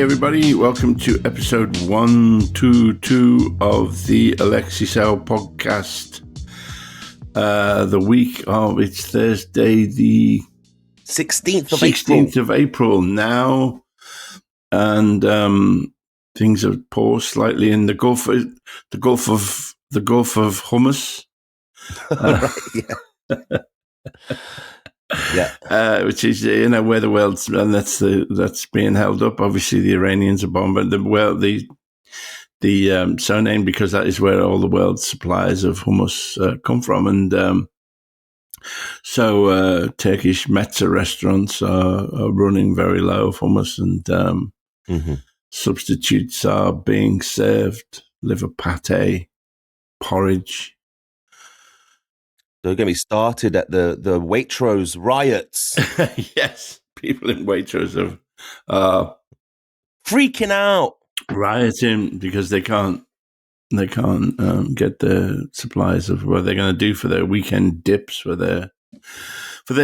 everybody. Welcome to episode 122 of the Alexei podcast. The week of, it's Thursday, the 16th of April now. And things have paused slightly in the Gulf of Hummus. Right, yeah. Which is where the world's, and that's being held up. Obviously, the Iranians are bombing the so named because that is where all the world's supplies of hummus come from, and so Turkish mezza restaurants are running very low of hummus, and substitutes are being served: liver pate, porridge. They're going to be started at the Waitrose riots. Yes, people in Waitrose are freaking out, rioting because they can't get the supplies of what they're going to do for their weekend dips for their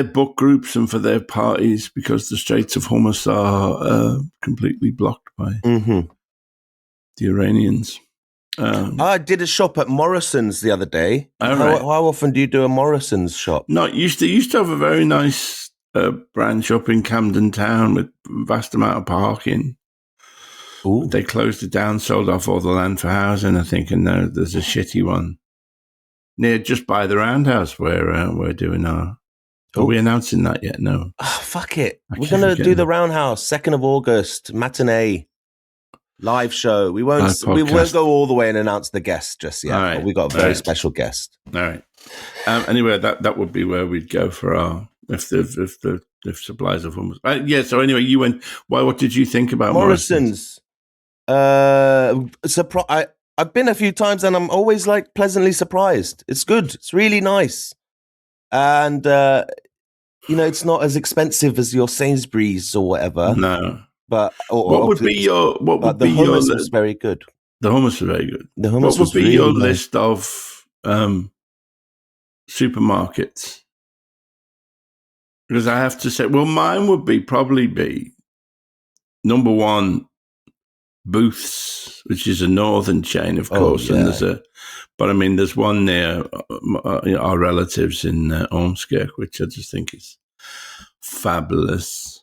book groups and for their parties, because the Straits of Hormuz are completely blocked by the Iranians. I did a shop at Morrison's the other day. How often do you do a Morrison's shop? No, used to have a very nice branch up in Camden Town with vast amount of parking. Ooh. They closed it down, sold off all the land for housing, I think, and now there's a shitty one near just by the Roundhouse where we're doing our. Are we announcing that yet? No. Oh, fuck it. We're going to do the Roundhouse, 2nd of August, matinee. Live show. We won't go all the way and announce the guest just yet. Right. But we got a very special guest. All right. Anyway, that would be where we'd go for our if supplies of hummus. Yeah. So anyway, you went. What did you think about Morrison's? I've been a few times and I'm always pleasantly surprised. It's good. It's really nice, and it's not as expensive as your Sainsbury's or whatever. No. But the hummus was very good. The hummus was very good. The hummus what would be your list of supermarkets? Because I have to say, well, mine would probably be number one, Booths, which is a northern chain, of course, and there's one near our relatives in Ormskirk, which I just think is fabulous.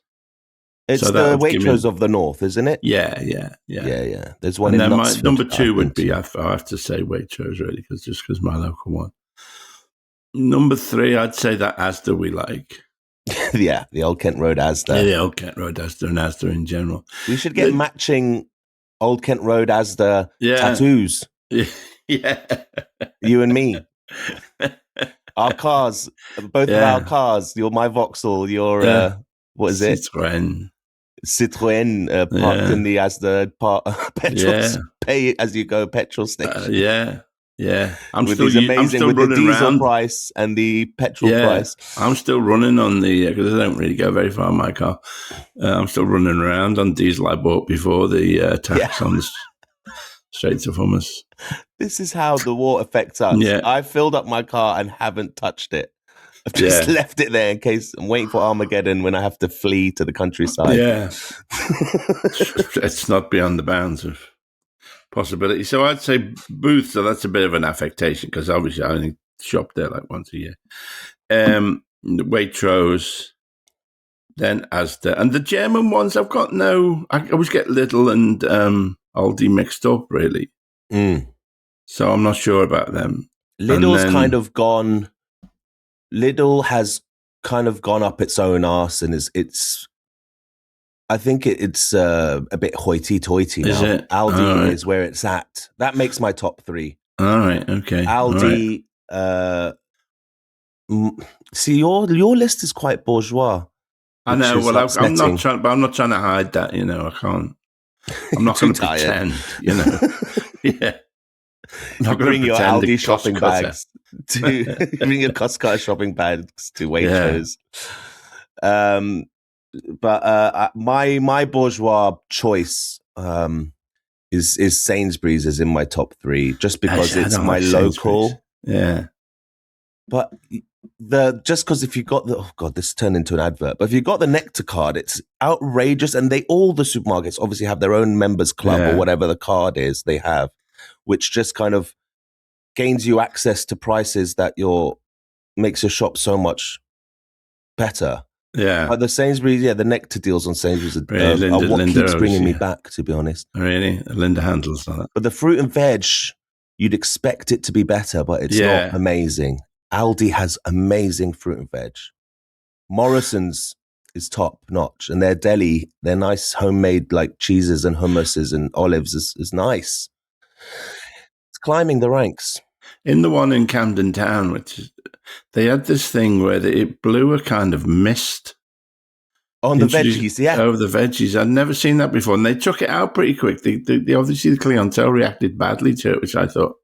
It's the Waitrose of the North, isn't it? Yeah. There's one and in then Knutsford. My number two would be, I have to say Waitrose, really, because my local one. Number three, I'd say that Asda we like. Yeah, the Old Kent Road Asda. Yeah, the Old Kent Road Asda and Asda in general. We should get matching Old Kent Road Asda tattoos. Yeah. You and me. Our cars, both of our cars. You're my Vauxhall, your, what is it? Citroën parked in the Asda petrol pay as you go petrol station. I'm with still the diesel around. price and the petrol price. I'm still running on the because I don't really go very far in my car. I'm still running around on diesel I bought before the tax on the Straits of Hormuz. This is how the war affects us. Yeah. I filled up my car and haven't touched it. I've just left it there in case I'm waiting for Armageddon when I have to flee to the countryside. Yeah. It's not beyond the bounds of possibility. So I'd say Booths, so that's a bit of an affectation because obviously I only shop there once a year. Waitrose, then Asda. And the German ones, I've got I always get Lidl and Aldi mixed up, really. So I'm not sure about them. Lidl has kind of gone up its own arse, and it's I think it's a bit hoity-toity now. Is it? Aldi is where it's at. That makes my top three. All right, okay. Aldi. See, your list is quite bourgeois. I know. Well, I'm not trying, but I'm not trying to hide that. I can't. I'm not going to pretend. Yeah. Bring your Aldi shopping bags bring your Costco shopping bags to Waitrose. Yeah. But my bourgeois choice is Sainsbury's is in my top three just because it's my local. Yeah. But just because if you got this turned into an advert, but if you got the Nectar card, it's outrageous. And all the supermarkets obviously have their own members club or whatever the card is they have, which just kind of gains you access to prices that makes your shop so much better. Yeah. But the Sainsbury's, the Nectar deals on Sainsbury's are what keeps bringing me back, to be honest. Really? Linda handles that. But the fruit and veg, you'd expect it to be better, but it's not amazing. Aldi has amazing fruit and veg. Morrison's is top notch, and their deli, their nice homemade like cheeses and hummuses and olives is nice. It's climbing the ranks. In the one in Camden Town, they had this thing where it blew a kind of mist on the veggies, over the veggies. I'd never seen that before, and they took it out pretty quick. They obviously the clientele reacted badly to it, which I thought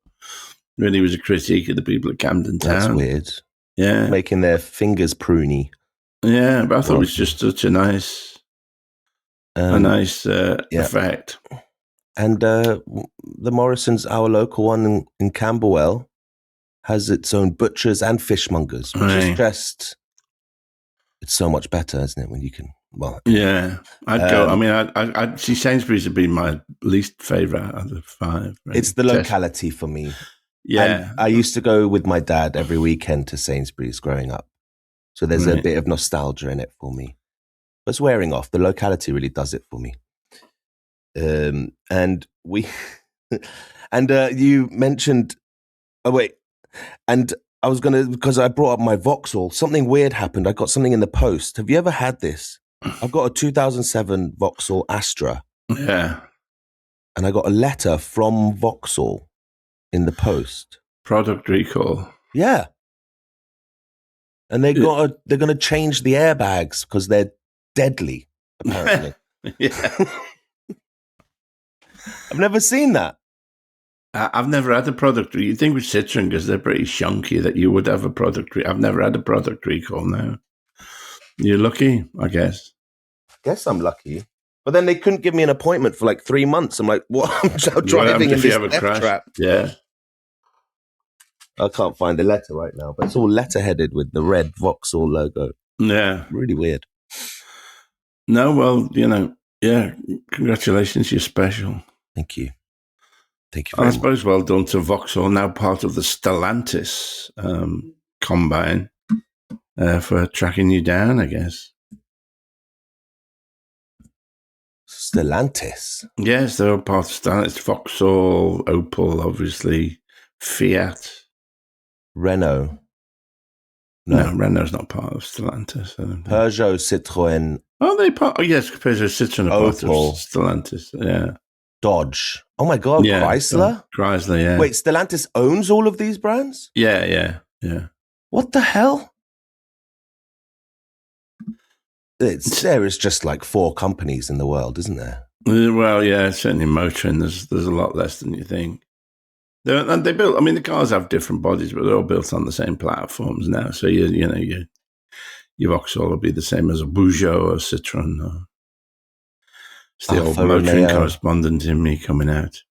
really was a critique of the people at Camden Town. That's weird. Yeah, making their fingers pruny. Yeah, but I thought it was just such a nice, effect. And the Morrison's, our local one in Camberwell, has its own butchers and fishmongers, which is just, it's so much better, isn't it? When you can, yeah, I'd go. I mean, I'd see Sainsbury's would be my least favourite out of the 5. Really. It's the locality for me. Yeah. And I used to go with my dad every weekend to Sainsbury's growing up. So there's a bit of nostalgia in it for me. But it's wearing off. The locality really does it for me. And we, and you mentioned, and I was going to, because I brought up my Vauxhall, something weird happened. I got something in the post. Have you ever had this? I've got a 2007 Vauxhall Astra. Yeah. And I got a letter from Vauxhall in the post. Product recall. Yeah. And they're going to change the airbags because they're deadly, apparently. Yeah. I've never seen that. I've never had a product. You think with Citroen, because they're pretty shunky, that you would have a product. I've never had a product recall now. You're lucky, I guess. I guess I'm lucky. But then they couldn't give me an appointment for like 3 months. I'm like, what? I'm driving in this death trap. Yeah. I can't find the letter right now, but it's all letter-headed with the red Vauxhall logo. Yeah. Really weird. No, well, congratulations, you're special. Thank you. Thank you very much. I suppose well done to Vauxhall, now part of the Stellantis combine for tracking you down, I guess. Stellantis? Yes, they're part of Stellantis. Vauxhall, Opel, obviously, Fiat. Renault. No, Renault's not part of Stellantis. Peugeot, Citroën. Oh, they part? Oh, yes, Peugeot, Citroën are part of Stellantis. Yeah. Dodge. Oh my God, yeah, Chrysler? Chrysler, yeah. Wait, Stellantis owns all of these brands? Yeah. What the hell? There is just like 4 companies in the world, isn't there? Well, yeah, certainly motoring. There's a lot less than you think. And they built. I mean, the cars have different bodies, but they're all built on the same platforms now. So your Vauxhall will be the same as a Peugeot or Citroën. It's the old motoring correspondent in me coming out.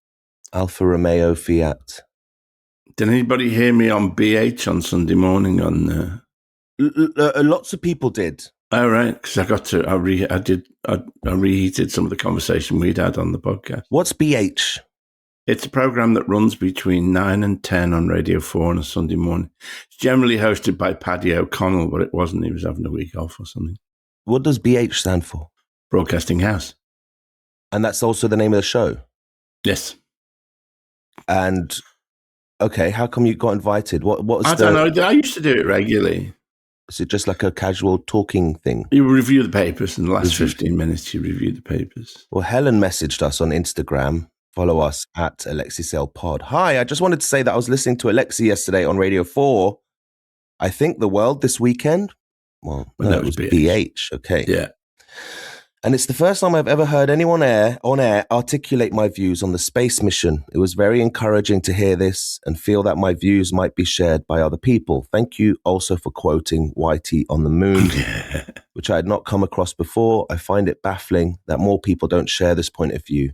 Alfa Romeo, Fiat. Did anybody hear me on BH on Sunday morning? Lots of people did. Oh, right, because I reheated some of the conversation we'd had on the podcast. What's BH? It's a program that runs between 9 and 10 on Radio 4 on a Sunday morning. It's generally hosted by Paddy O'Connell, but it wasn't. He was having a week off or something. What does BH stand for? Broadcasting House. And that's also the name of the show? Yes. And, okay, how come you got invited? What was I don't know. I used to do it regularly. Is it just like a casual talking thing? You review the papers. In the last 15 minutes, you review the papers. Well, Helen messaged us on Instagram. Follow us at alexeisaylepod. Hi, I just wanted to say that I was listening to Alexei yesterday on Radio 4. I think the world this weekend. Well, no, it was BH. Okay. Yeah. And it's the first time I've ever heard anyone on air articulate my views on the space mission. It was very encouraging to hear this and feel that my views might be shared by other people. Thank you also for quoting Whitey on the moon, which I had not come across before. I find it baffling that more people don't share this point of view.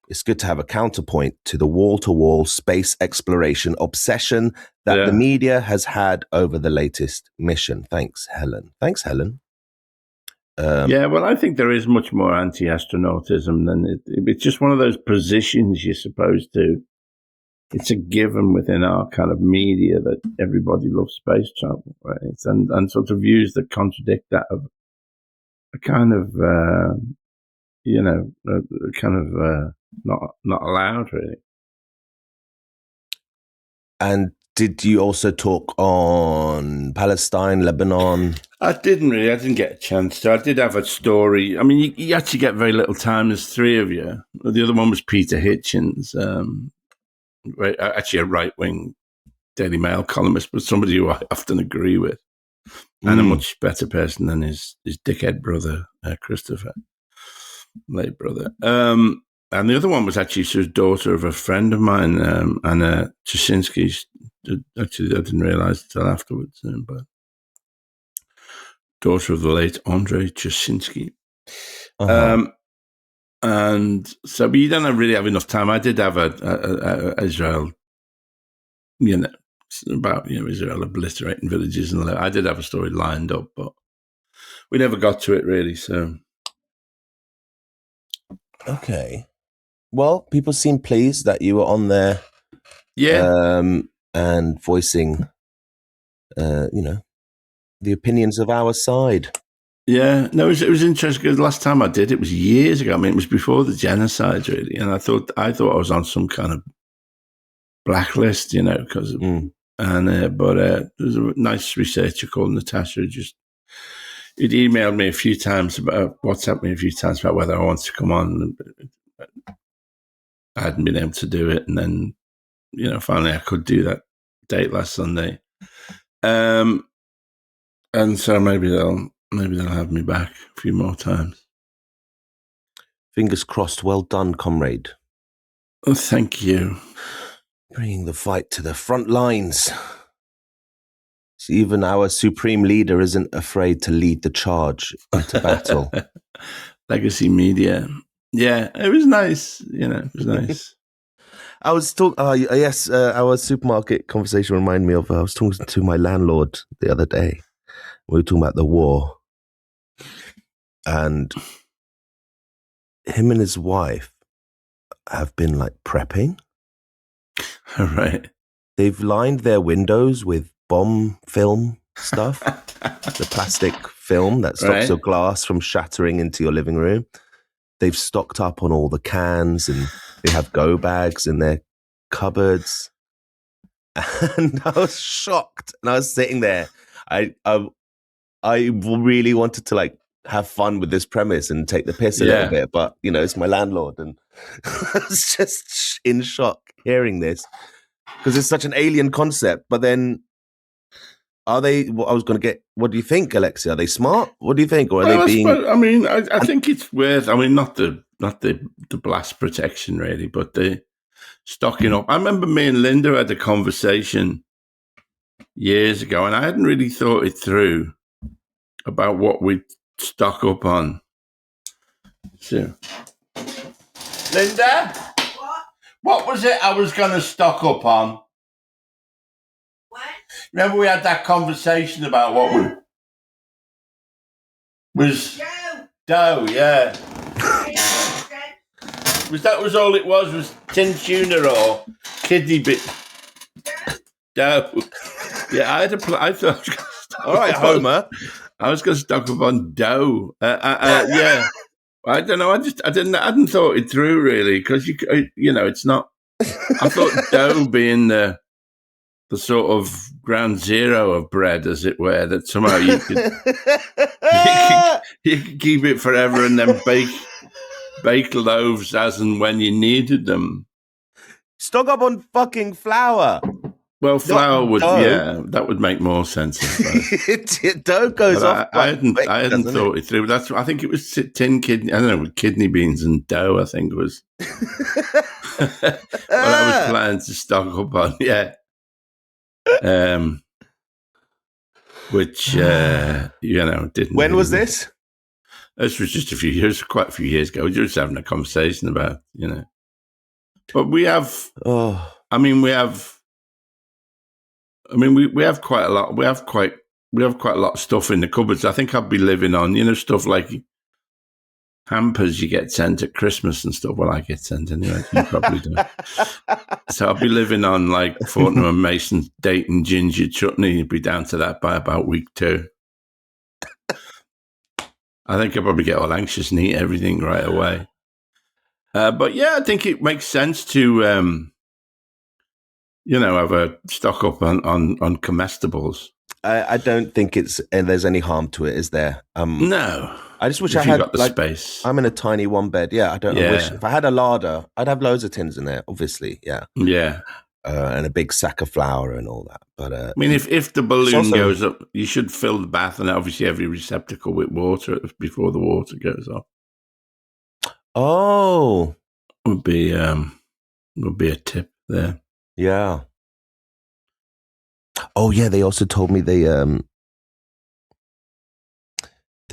it's good to have a counterpoint to the wall-to-wall space exploration obsession that the media has had over the latest mission. Thanks, Helen. Well, I think there is much more anti-astronautism than it's just one of those positions you're supposed to. It's a given within our kind of media that everybody loves space travel, right? And sort of views that contradict that of a kind of, not allowed, really. And did you also talk on Palestine, Lebanon? I didn't really. I didn't get a chance to. I did have a story. I mean, you actually get very little time. There's three of you. The other one was Peter Hitchens, actually a right-wing Daily Mail columnist, but somebody who I often agree with, and a much better person than his dickhead brother, Christopher, late brother. And the other one was actually the daughter of a friend of mine, Anna Czersinski. Actually, I didn't realize until afterwards, but daughter of the late Andrei Czersinski. And so, but you don't really have enough time. I did have a Israel, about Israel obliterating villages, and I did have a story lined up, but we never got to it really. So, okay. Well, people seem pleased that you were on there, and voicing, the opinions of our side. Yeah, no, it was interesting because the last time I did it was years ago. I mean, it was before the genocide, really, and I thought I was on some kind of blacklist, because of, but there's a nice researcher called Natasha who'd emailed me a few times WhatsApp me a few times about whether I wanted to come on. I hadn't been able to do it, and then finally I could do that date last Sunday, and so maybe they'll have me back a few more times. Fingers crossed. Well done, comrade. Oh, thank you. Bringing the fight to the front lines. So even our supreme leader isn't afraid to lead the charge into battle. Legacy media. Yeah, it was nice. It was nice. I was talking. Our supermarket conversation reminded me of. I was talking to my landlord the other day. We were talking about the war, and him and his wife have been like prepping. Right. They've lined their windows with bomb film stuff, the plastic film that stops your glass from shattering into your living room. They've stocked up on all the cans, and they have go bags in their cupboards. And I was shocked. And I was sitting there. I really wanted to have fun with this premise and take the piss a little bit, but it's my landlord, and I was just in shock hearing this because it's such an alien concept. But then, are they? What do you think, Alexei? Are they smart? What do you think, or are they being? I think it's worth. Not the blast protection really, but the stocking up. I remember me and Linda had a conversation years ago, and I hadn't really thought it through about what we'd stock up on. So, Linda, what was it I was going to stock up on? What? Remember we had that conversation about what was dough, yeah. was all it was tin tuna or kidney bit dough. Yeah, I thought. All right, Homer. I was going to stock up on dough. Yeah, I don't know. I hadn't thought it through really because it's not. I thought dough being the sort of ground zero of bread, as it were, that somehow you could keep it forever and then bake loaves as and when you needed them. Stock up on fucking flour. Well, flour would, that would make more sense. Dough goes off. I hadn't thought it through. I think it was tin kidney. I don't know, kidney beans and dough. I think was what I was planning to stock up on. Yeah, which didn't. When was this? This was just quite a few years ago. We were just having a conversation about But we have. I mean, we have quite a lot. We have quite a lot of stuff in the cupboards. I think I'd be living on, stuff like hampers you get sent at Christmas and stuff. Well, I get sent anyway. You probably don't. So I'll be living on like Fortnum and Mason's Dayton ginger chutney. You'd be down to that by about week 2. I think I'll probably get all anxious and eat everything right away. But yeah, I think it makes sense to, have a stock up on comestibles. I don't think there's any harm to it, is there? No. I just wish I had got the space. I'm in a tiny 1-bed. Yeah, I wish if I had a larder, I'd have loads of tins in there. Obviously, yeah, yeah, and a big sack of flour and all that. But I mean, if the balloon goes up, you should fill the bath and obviously every receptacle with water before the water goes off. Oh, would be a tip there. Yeah. Oh yeah, they also told me they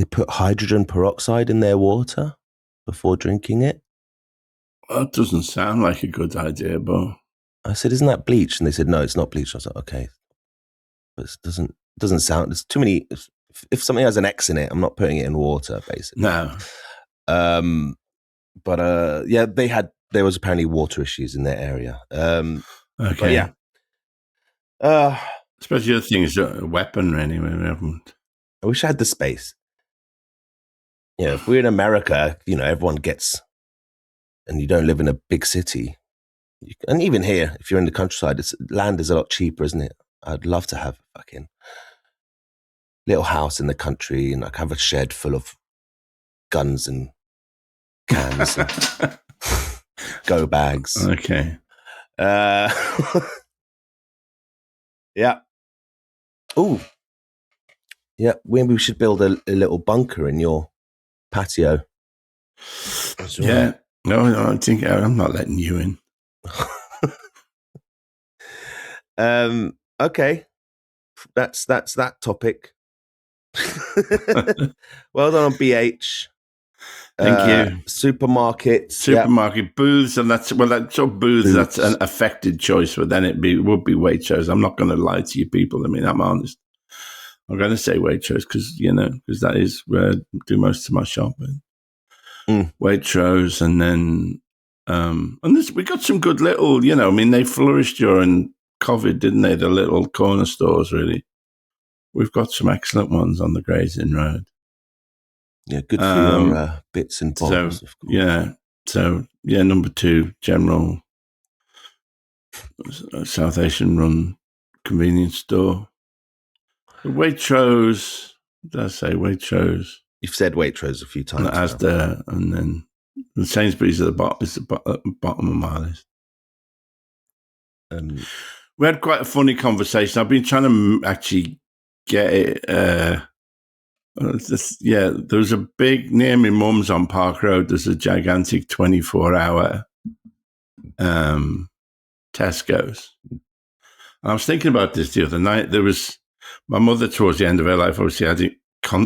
put hydrogen peroxide in their water before drinking it. Well, that doesn't sound like a good idea, but I said, "Isn't that bleach?" And they said, "No, it's not bleach." I was like, "Okay," but it doesn't sound. There's too many. If something has an X in it, I'm not putting it in water, basically. No. But yeah, there was apparently water issues in their area. Okay. But yeah. Especially the thing is a weapon anyway. We haven't. I wish I had the space. Yeah, if we're in America, everyone gets, and you don't live in a big city, and even here, if you're in the countryside, land is a lot cheaper, isn't it? I'd love to have a fucking little house in the country and have a shed full of guns and cans and go bags. Okay. Yeah. Oh. Yeah, maybe we should build a little bunker in your patio. Yeah. Right. No, I think I'm not letting you in. Okay. That's that topic. Well done on BH. Thank you. Supermarket booths, and that's sort of booths. That's an affected choice, but then would be Waitrose. I'm not going to lie to you people. I mean, I'm honest. I'm going to say Waitrose because that is where I do most of my shopping. Waitrose, and then we got some good little. I mean, they flourished during COVID, didn't they? The little corner stores, really. We've got some excellent ones on the Gray's Inn Road. Yeah, good for your bits and bobs. So, of course. So number 2, general South Asian run convenience store. Waitrose. Did I say Waitrose? You've said Waitrose a few times. Asda, and then the Sainsbury's at the bottom. Is the bottom of my list. We had quite a funny conversation. I've been trying to actually get it. There's a big near my mum's on Park Road. There's a gigantic 24-hour Tesco's. And I was thinking about this the other night. There was my mother towards the end of her life. Obviously, had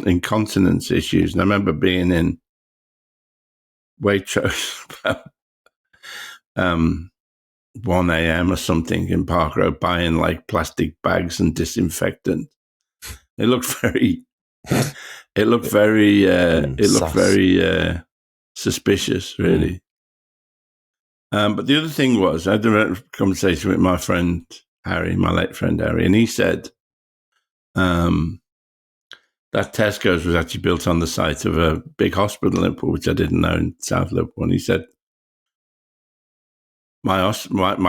incontinence issues, and I remember being in Waitrose 1 a.m. or something in Park Road, buying like plastic bags and disinfectant. It looked very. It looked very suspicious, really. But the other thing was, I had a conversation with my friend Harry, my late friend Harry, and he said that Tesco's was actually built on the site of a big hospital in Liverpool, which I didn't know, in South Liverpool. And he said, my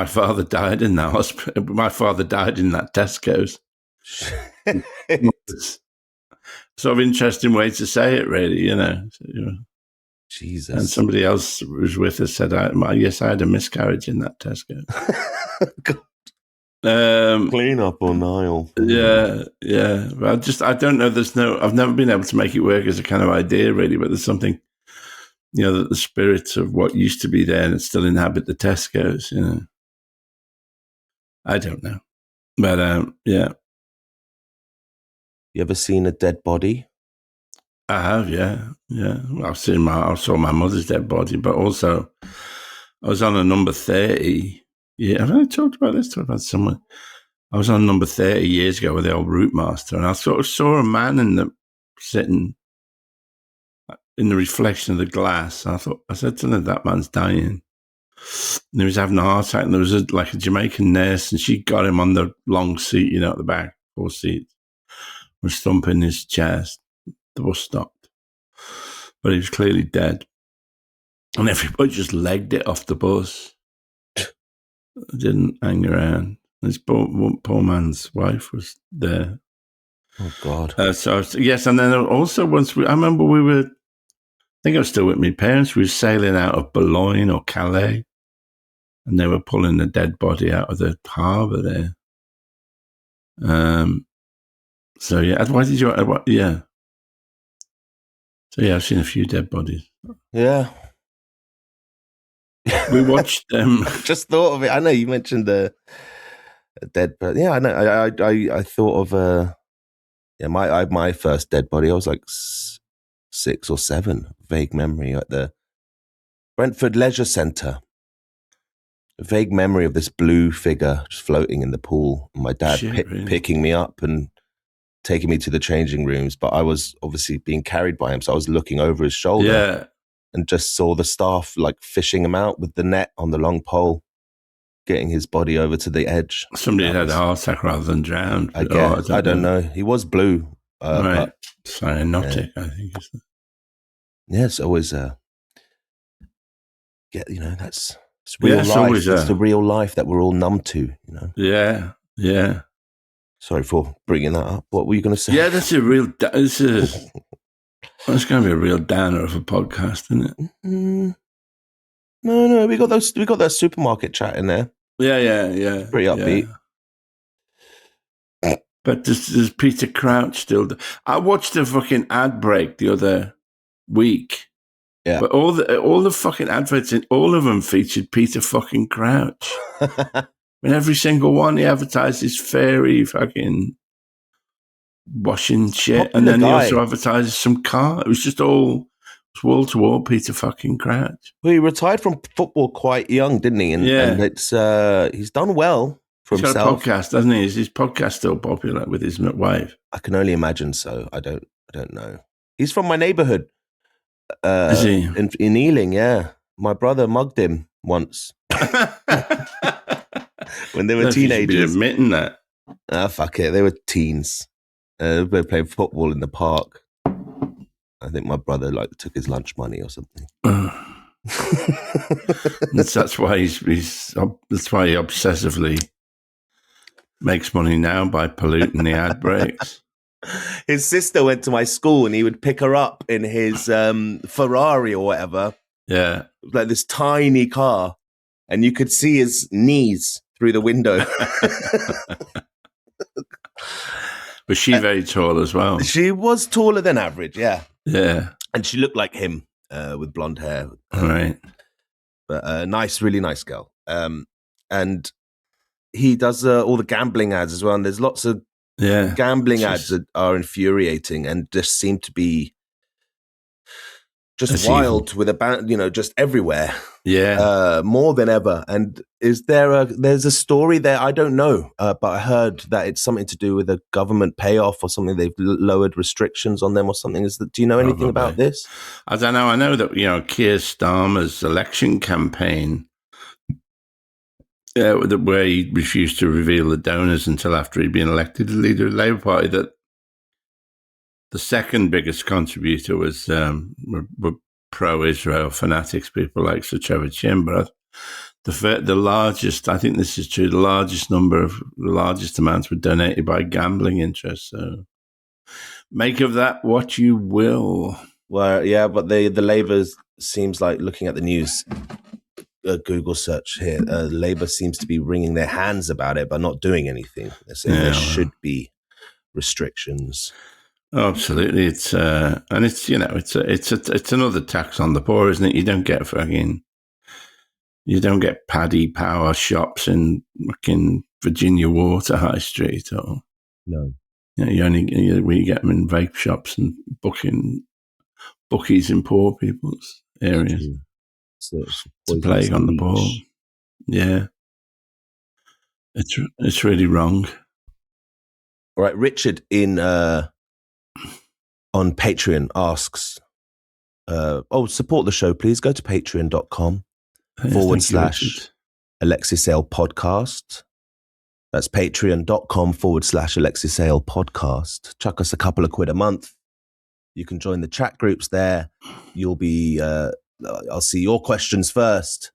father died in that hospital. My father died in that Tesco's. Sort of interesting way to say it, really, Jesus. And somebody else who was with us said, yes, I had a miscarriage in that Tesco. Clean up on aisle. Yeah. But I don't know. I've never been able to make it work as a kind of idea, really, but there's something, that the spirits of what used to be there and still inhabit the Tesco's, I don't know. But, yeah. You ever seen a dead body? I have, yeah. Well, I saw my mother's dead body, but also I was on a number 30. Yeah, have I talked about this? Talked about someone. I was on number 30 years ago with the old route master, and I sort of saw a man sitting in the reflection of the glass. I said to them, that man's dying. And he was having a heart attack, and there was a Jamaican nurse, and she got him on the long seat, at the back, 4 seats, was thumping his chest. The bus stopped. But he was clearly dead. And everybody just legged it off the bus. Didn't hang around. This poor man's wife was there. Oh, God. Yes, and then also I remember I think I was still with my parents, we were sailing out of Boulogne or Calais, and they were pulling the dead body out of the harbour there. So, yeah, why did you, yeah. So, yeah, I've seen a few dead bodies. Yeah. We watched them. I just thought of it. I know you mentioned the dead, but yeah, I know. I thought of my first dead body. I was like 6 or 7. Vague memory at the Brentford Leisure Centre. A vague memory of this blue figure just floating in the pool. And my dad really? Picking me up and taking me to the changing rooms, but I was obviously being carried by him, so I was looking over his shoulder. Yeah. And just saw the staff fishing him out with the net on the long pole, getting his body over to the edge. Somebody had a heart attack rather than drowned. I guess. I don't know. He was blue. Right. Cyanotic, I think. Yeah, it's always that's it's real life. It's the real life that we're all numb to, Yeah, yeah. Sorry for bringing that up. What were you going to say? Yeah, that's it's going to be a real downer of a podcast, isn't it? No, we got that supermarket chat in there. Yeah. Pretty upbeat. Yeah. But does Peter Crouch still? I watched a fucking ad break the other week. Yeah. But all the fucking adverts in all of them featured Peter fucking Crouch. In every single one, he advertised his fairy fucking washing shit, and then he also advertised some car. It was just all wall to wall Peter fucking Crouch. Well, he retired from football quite young, didn't he? And it's he's done well for himself. He's got a podcast, doesn't he? Is his podcast still popular with his wife? I can only imagine so. I don't know. He's from my neighborhood. Is he? In Ealing, yeah. My brother mugged him once. When they were teenagers. Admitting that. Fuck it. They were teens. They played football in the park. I think my brother took his lunch money or something. That's why he obsessively makes money now by polluting the ad breaks. His sister went to my school and he would pick her up in his Ferrari or whatever. Yeah. Like this tiny car. And you could see his knees through the window. Was she very tall as well? She was taller than average, yeah. Yeah. And she looked like him with blonde hair. Right. But nice, really nice girl. And he does all the gambling ads as well. And there's lots of gambling ads that are infuriating and just seem to be just wild evil. With a band, just everywhere. Yeah. More than ever. And there's a story there? I don't know, but I heard that it's something to do with a government payoff or something. They've lowered restrictions on them or something. Do you know anything about this? I don't know. I know that, Keir Starmer's election campaign, where he refused to reveal the donors until after he'd been elected the leader of the Labour Party, that the second biggest contributor was were pro-Israel fanatics, people like Sir Trevor Chin. But the largest, I think this is true, the largest amounts were donated by gambling interests. So make of that what you will. Well, yeah, but the Labour seems like, looking at the news, Google search here, Labour seems to be wringing their hands about it, but not doing anything. They're saying there should be restrictions. Oh, absolutely. It's and it's it's another tax on the poor, isn't it? You don't get Paddy Power shops in fucking Virginia Water High Street, or no. We get them in vape shops and bookies in poor people's areas. It's a plague on the ball. Yeah. It's really wrong. All right, Richard on Patreon asks, support the show, please. Go to patreon.com / alexeisaylepodcast. That's patreon.com / alexeisaylepodcast. Chuck us a couple of quid a month. You can join the chat groups there. You'll be, I'll see your questions first.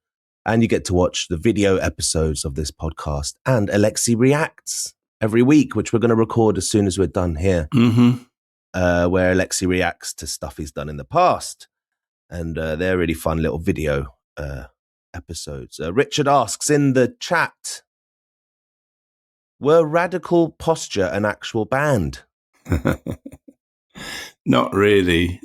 And you get to watch the video episodes of this podcast and Alexei Reacts every week, which we're going to record as soon as we're done here, where Alexei reacts to stuff he's done in the past. And they're really fun little video episodes. Richard asks in the chat, were Radical Posture an actual band? Not really.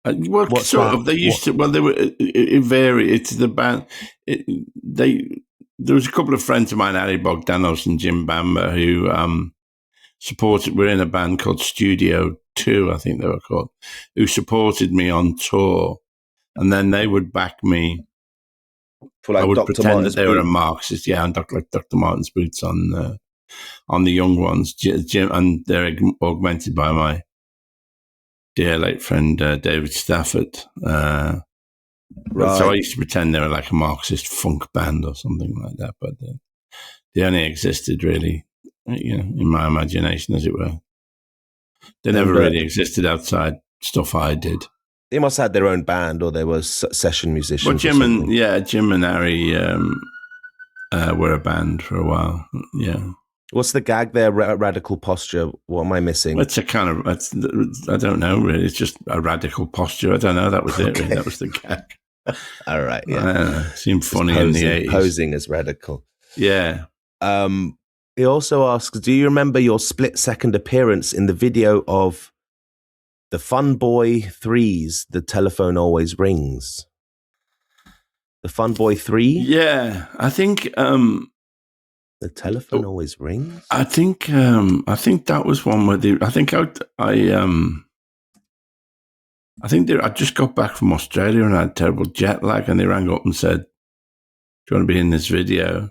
What's sort that? Of they used to. Well, they were. It varied. It's the band. There was a couple of friends of mine, Ari Bogdanos and Jim Bamber, who supported. We're in a band called Studio 2, I think they were called, who supported me on tour, and then they would back me. For I would Dr. pretend Martin's that they were a Marxist, and Dr. Martin's boots on the young ones, Jim, and they're augmented by my dear late friend David Stafford. Right. So I used to pretend they were like a Marxist funk band or something like that, but they only existed really, in my imagination, as it were. They never really existed outside stuff I did. They must have had their own band, or they were session musicians. Well, Jim and Harry were a band for a while. Yeah. What's the gag there? Radical posture. What am I missing? It's a kind of. I don't know. Really, it's just a radical posture. I don't know. That was it. Really. That was the gag. All right. Yeah. Seemed funny in the 80s. Posing as radical. Yeah. He also asks, do you remember your split-second appearance in the video of the Fun Boy 3's The Telephone Always Rings? The Fun Boy 3? Yeah, I think... the telephone always rings? I think that was one where I just got back from Australia and I had terrible jet lag, and they rang up and said, do you want to be in this video?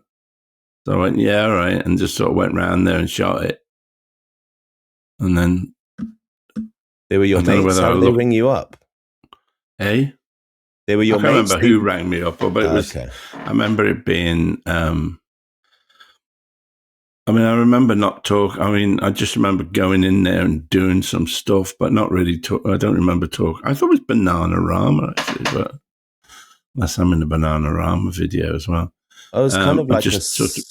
So I went, yeah, all right, and just sort of went round there and shot it. And then... They were your mates? How did they ring you up? Hey? They were your mates? I can't remember who rang me up, but it was... Okay. I remember it being... I remember not talk. I just remember going in there and doing some stuff, but not really talk. I don't remember talk. I thought it was Bananarama, actually, but unless I'm in the Bananarama video as well. I was kind of like just sort of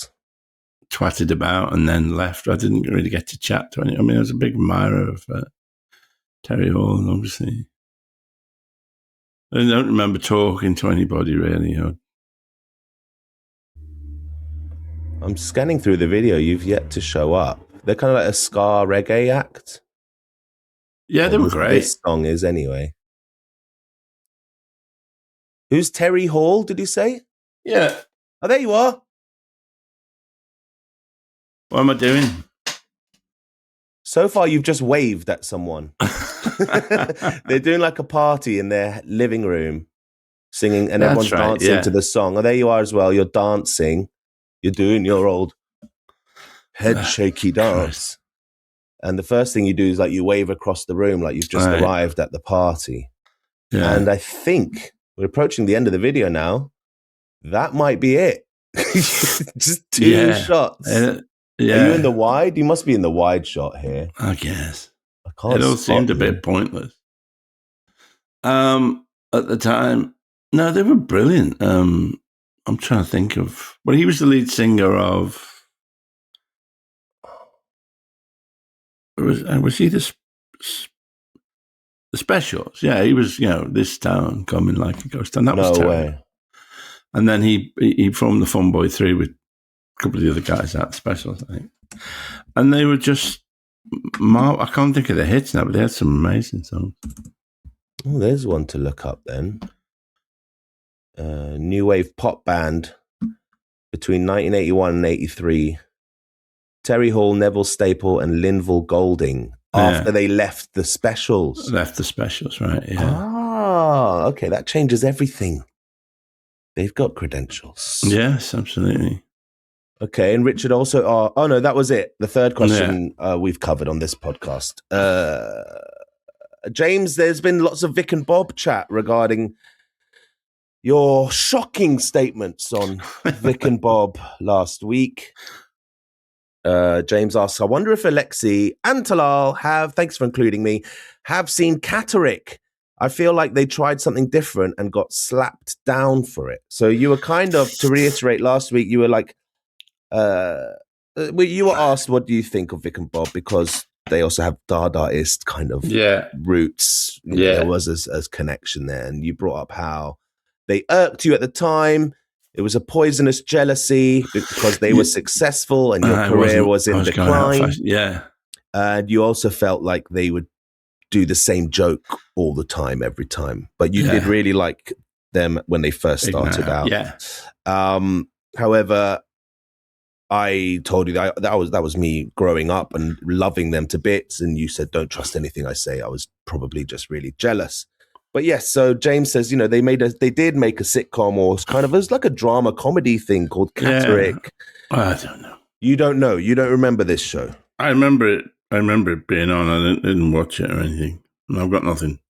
twatted about and then left. I didn't really get to chat to anyone. I was a big admirer of Terry Hall, obviously. I don't remember talking to anybody, really. I'm scanning through the video. You've yet to show up. They're kind of like a ska reggae act. Yeah, they were great. This song is, anyway. Who's Terry Hall, did you say? Yeah. Oh, there you are. What am I doing? So far, you've just waved at someone. They're doing like a party in their living room, singing, and everyone's dancing to the song. Oh, there you are as well. You're dancing. You're doing your old head shaky dance. And the first thing you do is like you wave across the room like you've just arrived at the party. Yeah. And I think we're approaching the end of the video now. That might be it. Just two shots. Are you in the wide? You must be in the wide shot here. I guess. It all seemed a bit pointless. At the time, no, they were brilliant. I'm trying to think of... Well, he was the lead singer of... Was he the Specials? Yeah, he was, this town coming like a ghost town. That was terrible. Way. And then he formed the Fun Boy 3 with a couple of the other guys at the Specials, I think. And they were just... I can't think of the hits now, but they had some amazing songs. Oh, there's one to look up then. New wave pop band between 1981 and 83. Terry Hall, Neville Staple, and Linval Golding after they left the Specials. Left the Specials, right? Yeah. Ah, okay, that changes everything. They've got credentials. Yes, absolutely. Okay, and Richard also... oh, no, that was it. The third question we've covered on this podcast. James, there's been lots of Vic and Bob chat regarding your shocking statements on Vic and Bob last week. James asks, I wonder if Alexei and Talal thanks for including me, have seen Catterick. I feel like they tried something different and got slapped down for it. So you were kind of, to reiterate last week, you were like, you were asked, what do you think of Vic and Bob? Because they also have Dadaist kind of roots. You know, there was a connection there. And you brought up how they irked you at the time. It was a poisonous jealousy because they were successful and your career was in decline. And you also felt like they would do the same joke all the time, every time. But you did really like them when they first started out. However, I told you that was me growing up and loving them to bits. And you said, don't trust anything I say. I was probably just really jealous. But yes, so James says, you know, they did make a sitcom, or it's kind of, it was like a drama comedy thing called Catterick. I don't know. You don't know. You don't remember this show. I remember it. I remember it being on. I didn't watch it or anything. And I've got nothing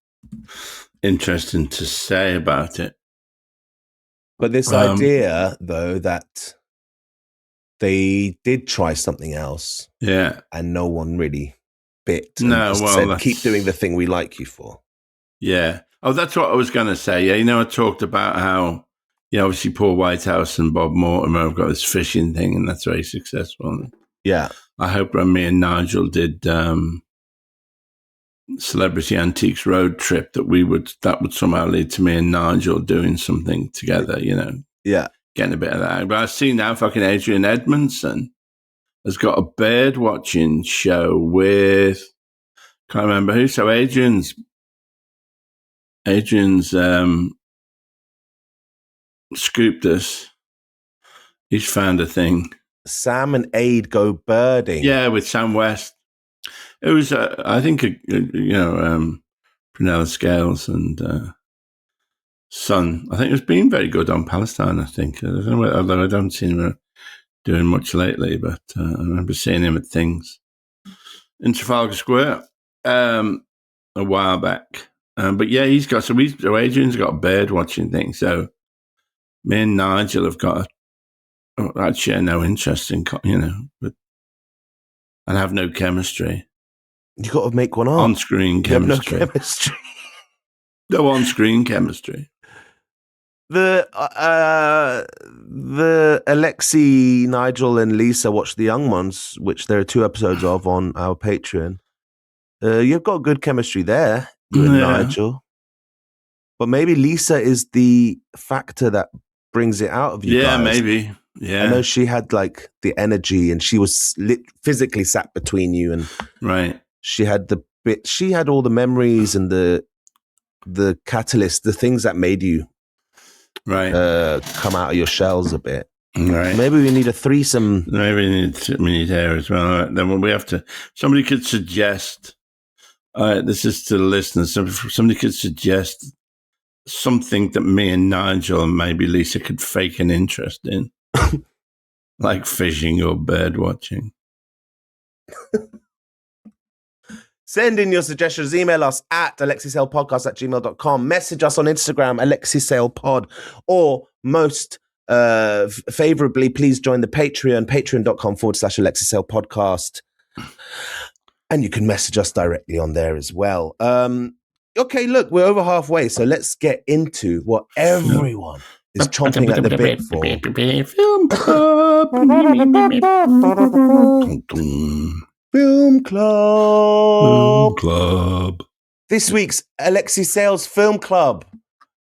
interesting to say about it. But this idea, though, that they did try something else, and no one really bit. No, said, keep doing the thing we like you for. Yeah. Oh, that's what I was going to say. Yeah, you know, I talked about how, obviously Paul Whitehouse and Bob Mortimer have got this fishing thing, and that's very successful. Yeah. I hope when me and Nigel did Celebrity Antiques Road Trip that would somehow lead to me and Nigel doing something together, Yeah. Getting a bit of that. But I see now fucking Adrian Edmondson has got a bird watching show with, can't remember who. So Adrian's scooped us. He's found a thing. Sam and Aid go birding. Yeah, with Sam West. It was, I think, Prunella Scales and son. I think it was being very good on Palestine, I think. I don't know, although I don't see him doing much lately, but I remember seeing him at things in Trafalgar Square a while back. But yeah, Adrian's got a bird watching thing. So me and Nigel have got I'd share no interest in, but and have no chemistry. You got to make one up. On-screen chemistry. No chemistry. No on-screen chemistry. The Alexei, Nigel, and Lisa Watch the Young Ones, which there are 2 episodes of on our Patreon. You've got good chemistry there, you and Nigel. But maybe Lisa is the factor that brings it out of you guys. Yeah, maybe. Yeah. I know she had like the energy, and she was physically sat between you, and she had she had all the memories and the catalyst, the things that made you come out of your shells a bit. Right. Maybe we need a threesome. Maybe we need hair as well. Right. Then we have to. Somebody could suggest. This is to the listeners. Somebody could suggest something that me and Nigel and maybe Lisa could fake an interest in, like fishing or bird watching. Send in your suggestions. Email us at alexeisaylepodcast@gmail.com. Message us on Instagram, alexeisaylepod, or most favorably, please join the Patreon, patreon.com/alexeisaylepodcast. And you can message us directly on there as well. Okay, look, we're over halfway, so let's get into what everyone is chomping at the bit for. Film Club. Film Club. Film Club. This week's Alexei Sales Film Club.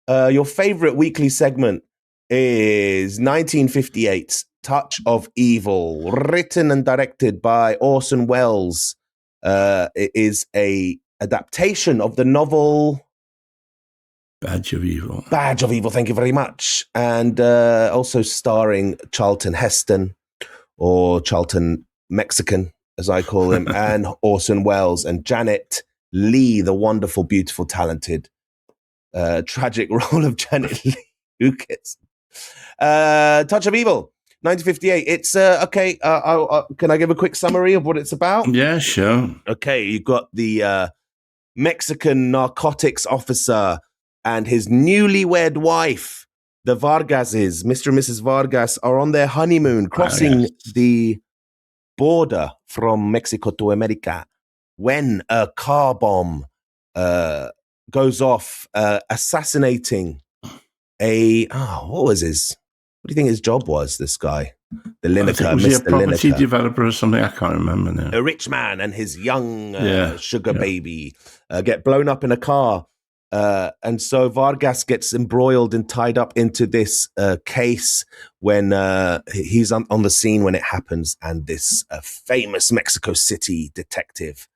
Your favorite weekly segment is 1958's Touch of Evil, written and directed by Orson Welles. It is a adaptation of the novel Badge of Evil. Badge of Evil, thank you very much. And also starring Charlton Heston, or Charlton Mexican, as I call him, and Orson Welles and Janet Leigh, the wonderful, beautiful, talented tragic role of Janet Leigh. Who cares? Touch of Evil, 1958. It's okay. Can I give a quick summary of what it's about? Yeah, sure. Okay, you've got the Mexican narcotics officer and his newlywed wife, the Vargases, Mr. and Mrs. Vargas, are on their honeymoon, crossing the border from Mexico to America when a car bomb goes off, assassinating what was his? What do you think his job was, this guy? The Lineker, was he a property Lineker. Developer or something? I can't remember now. A rich man and his young sugar baby get blown up in a car. And so Vargas gets embroiled and tied up into this case when he's on the scene when it happens. And this famous Mexico City detective,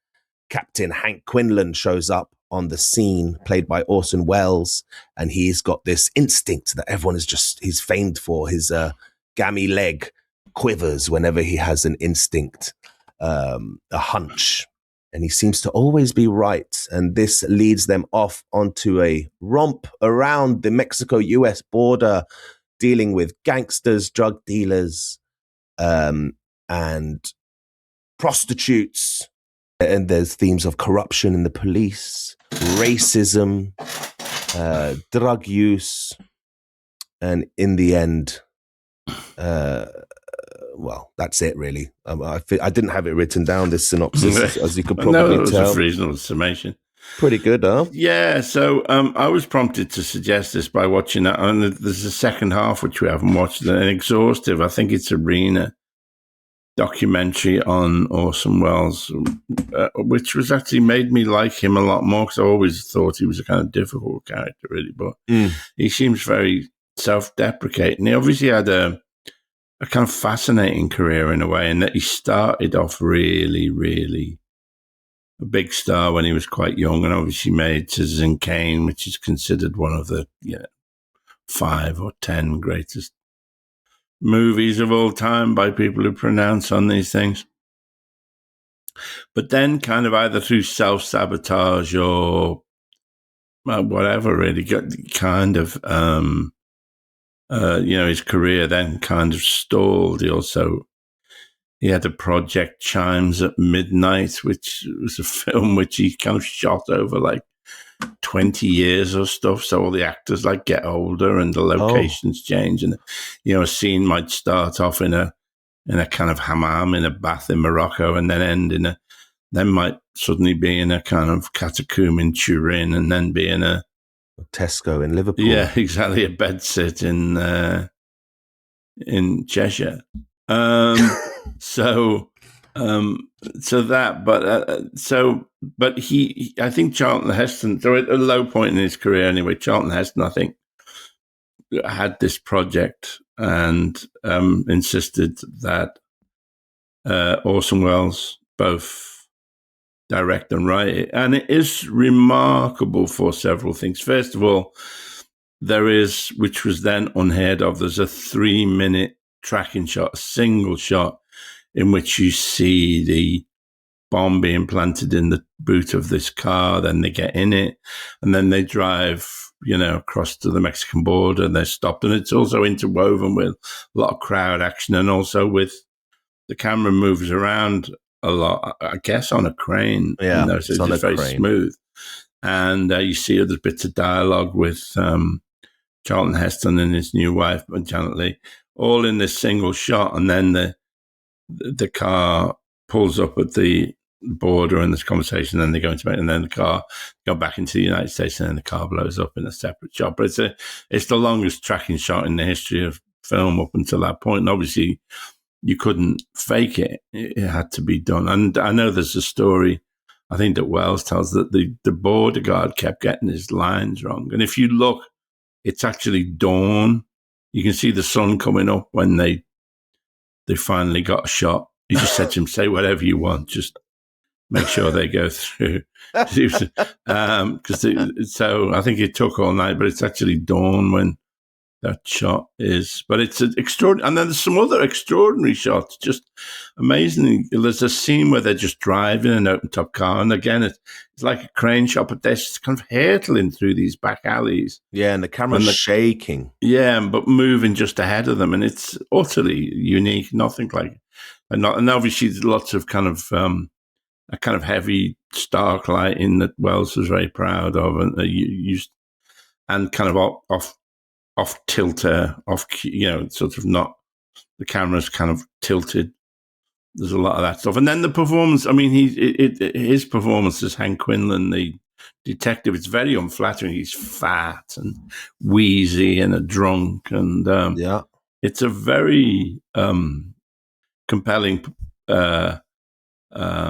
Captain Hank Quinlan, shows up on the scene, played by Orson Welles. And he's got this instinct that everyone he's famed for. His gammy leg quivers whenever he has an instinct, a hunch. And he seems to always be right. And this leads them off onto a romp around the Mexico-US border, dealing with gangsters, drug dealers, and prostitutes. And there's themes of corruption in the police, racism, drug use. And in the end, well, that's it, really. I didn't have it written down, this synopsis, as you could probably tell. No, it was a reasonable summation. Pretty good, huh? Yeah, so I was prompted to suggest this by watching that. And there's a second half, which we haven't watched, an exhaustive, I think it's Arena documentary on Orson Welles, which was actually made me like him a lot more, because I always thought he was a kind of difficult character, really. But he seems very self-deprecating. He obviously had a kind of fascinating career in a way, in that he started off really, really a big star when he was quite young, and obviously made Citizen Kane, which is considered one of the 5 or 10 greatest movies of all time by people who pronounce on these things. But then kind of either through self-sabotage or whatever, really got kind of his career then kind of stalled. He had a project, Chimes at Midnight, which was a film which he kind of shot over like 20 years or stuff. So all the actors get older and the locations change, and a scene might start off in a kind of hammam, in a bath in Morocco, and then end then might suddenly be in a kind of catacomb in Turin, and then be in a Tesco in Liverpool. Yeah, exactly. A bedsit in Cheshire. But I think Charlton Heston, so at a low point in his career anyway, Charlton Heston, I think, had this project and insisted that Orson Welles both direct and write it. And it is remarkable for several things. First of all, there is, which was then unheard of, there's a 3-minute tracking shot, a single shot, in which you see the bomb being planted in the boot of this car. Then they get in it, and then they drive, across to the Mexican border, and they're stopped. And it's also interwoven with a lot of crowd action, and also with the camera moves around a lot, I guess, on a crane. Yeah, so it's very smooth. And you see other bits of dialogue with Charlton Heston and his new wife, Janet Leigh, all in this single shot. And then the car pulls up at the border, and this conversation, and then they go into it, and then the car go back into the United States, and then the car blows up in a separate shot. But it's the longest tracking shot in the history of film up until that point. And obviously you couldn't fake it. It had to be done. And I know there's a story, I think, that Wells tells, that the border guard kept getting his lines wrong. And if you look, it's actually dawn. You can see the sun coming up when they finally got a shot. He just said to him, say whatever you want, just make sure they go through. So I think it took all night, but it's actually dawn when That shot is, but it's extraordinary. And then there's some other extraordinary shots, just amazingly. There's a scene where they're just driving an open top car, and again, it's like a crane shot, but they're just kind of hurtling through these back alleys. Yeah, and the camera's shaking. Yeah, but moving just ahead of them, and it's utterly unique. Nothing like, and obviously lots of kind of a kind of heavy stark lighting that Wells was very proud of, and used, and kind of off tilter, sort of not, the camera's kind of tilted. There's a lot of that stuff. And then the performance, I mean, his performance as Hank Quinlan, the detective, it's very unflattering. He's fat and wheezy and a drunk. And it's a very compelling, and there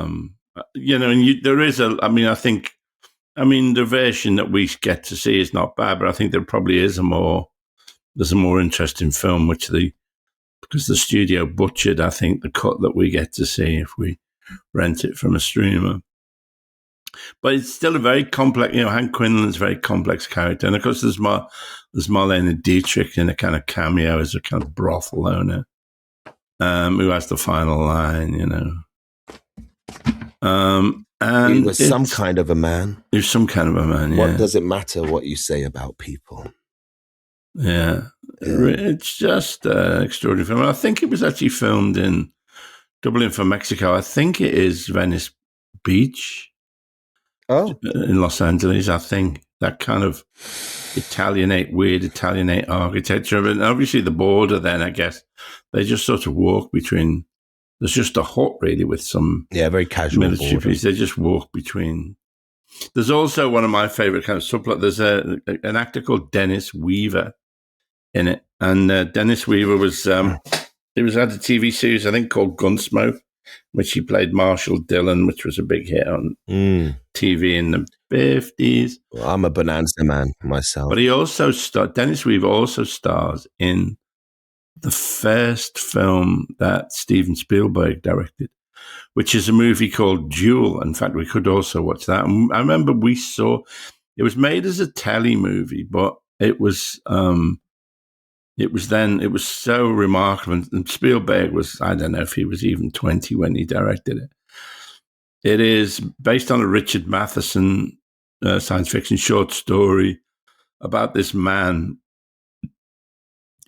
is the version that we get to see is not bad, but I think there probably is there's a more interesting film, because the studio butchered, I think, the cut that we get to see if we rent it from a streamer. But it's still a very complex, Hank Quinlan's a very complex character. And of course, there's Marlene Dietrich in a kind of cameo as a kind of brothel owner, who has the final line, And he was some kind of a man. He was some kind of a man, yeah. What does it matter what you say about people? Yeah. It's just an extraordinary film. I think it was actually filmed in Dublin for Mexico. I think it is Venice Beach. Oh. In Los Angeles, I think. That kind of weird Italianate architecture. And obviously the border then, I guess, they just sort of walk between. There's just a hut, really, with some very casual military piece. They just walk between. There's also one of my favorite kind of subplots. There's an actor called Dennis Weaver in it, and Dennis Weaver was he was had a TV series I think called Gunsmoke, which he played Marshall Dillon, which was a big hit on TV in the 50s. Well, I'm a Bonanza man myself, but he also Dennis Weaver also stars in the first film that Steven Spielberg directed, which is a movie called Duel. In fact, we could also watch that. And I remember it was made as a telly movie, but it was so remarkable. And Spielberg was, I don't know if he was even 20 when he directed it. It is based on a Richard Matheson science fiction short story about this man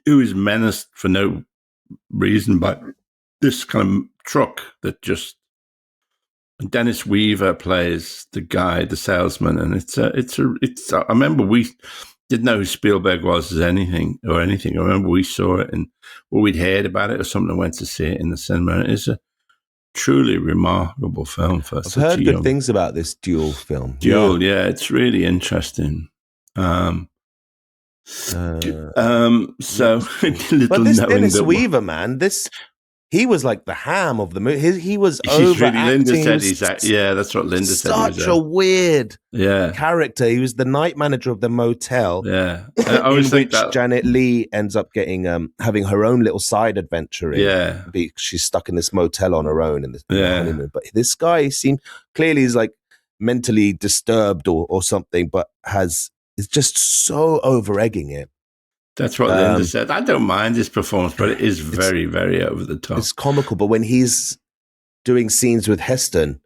who is menaced for no reason by this kind of truck that just. Dennis Weaver plays the guy, the salesman, and it's. I remember we didn't know who Spielberg was as anything. I remember we saw it or we'd heard about it or something. I went to see it in the cinema. It's a truly remarkable film for I've heard good things about this Duel film. Duel, yeah, it's really interesting. So but this Dennis Weaver, man, he was like the ham of the movie. He was overacting. Linda said that's what Linda said. Such a weird character. He was the night manager of the motel. Yeah, I always think that Janet Leigh ends up getting having her own little side adventure. She's stuck in this motel on her own in the honeymoon. But this guy clearly is like mentally disturbed or something, but is just so over-egging it. That's what Linda said. I don't mind his performance, but it is very, very over the top. It's comical, but when he's doing scenes with Heston,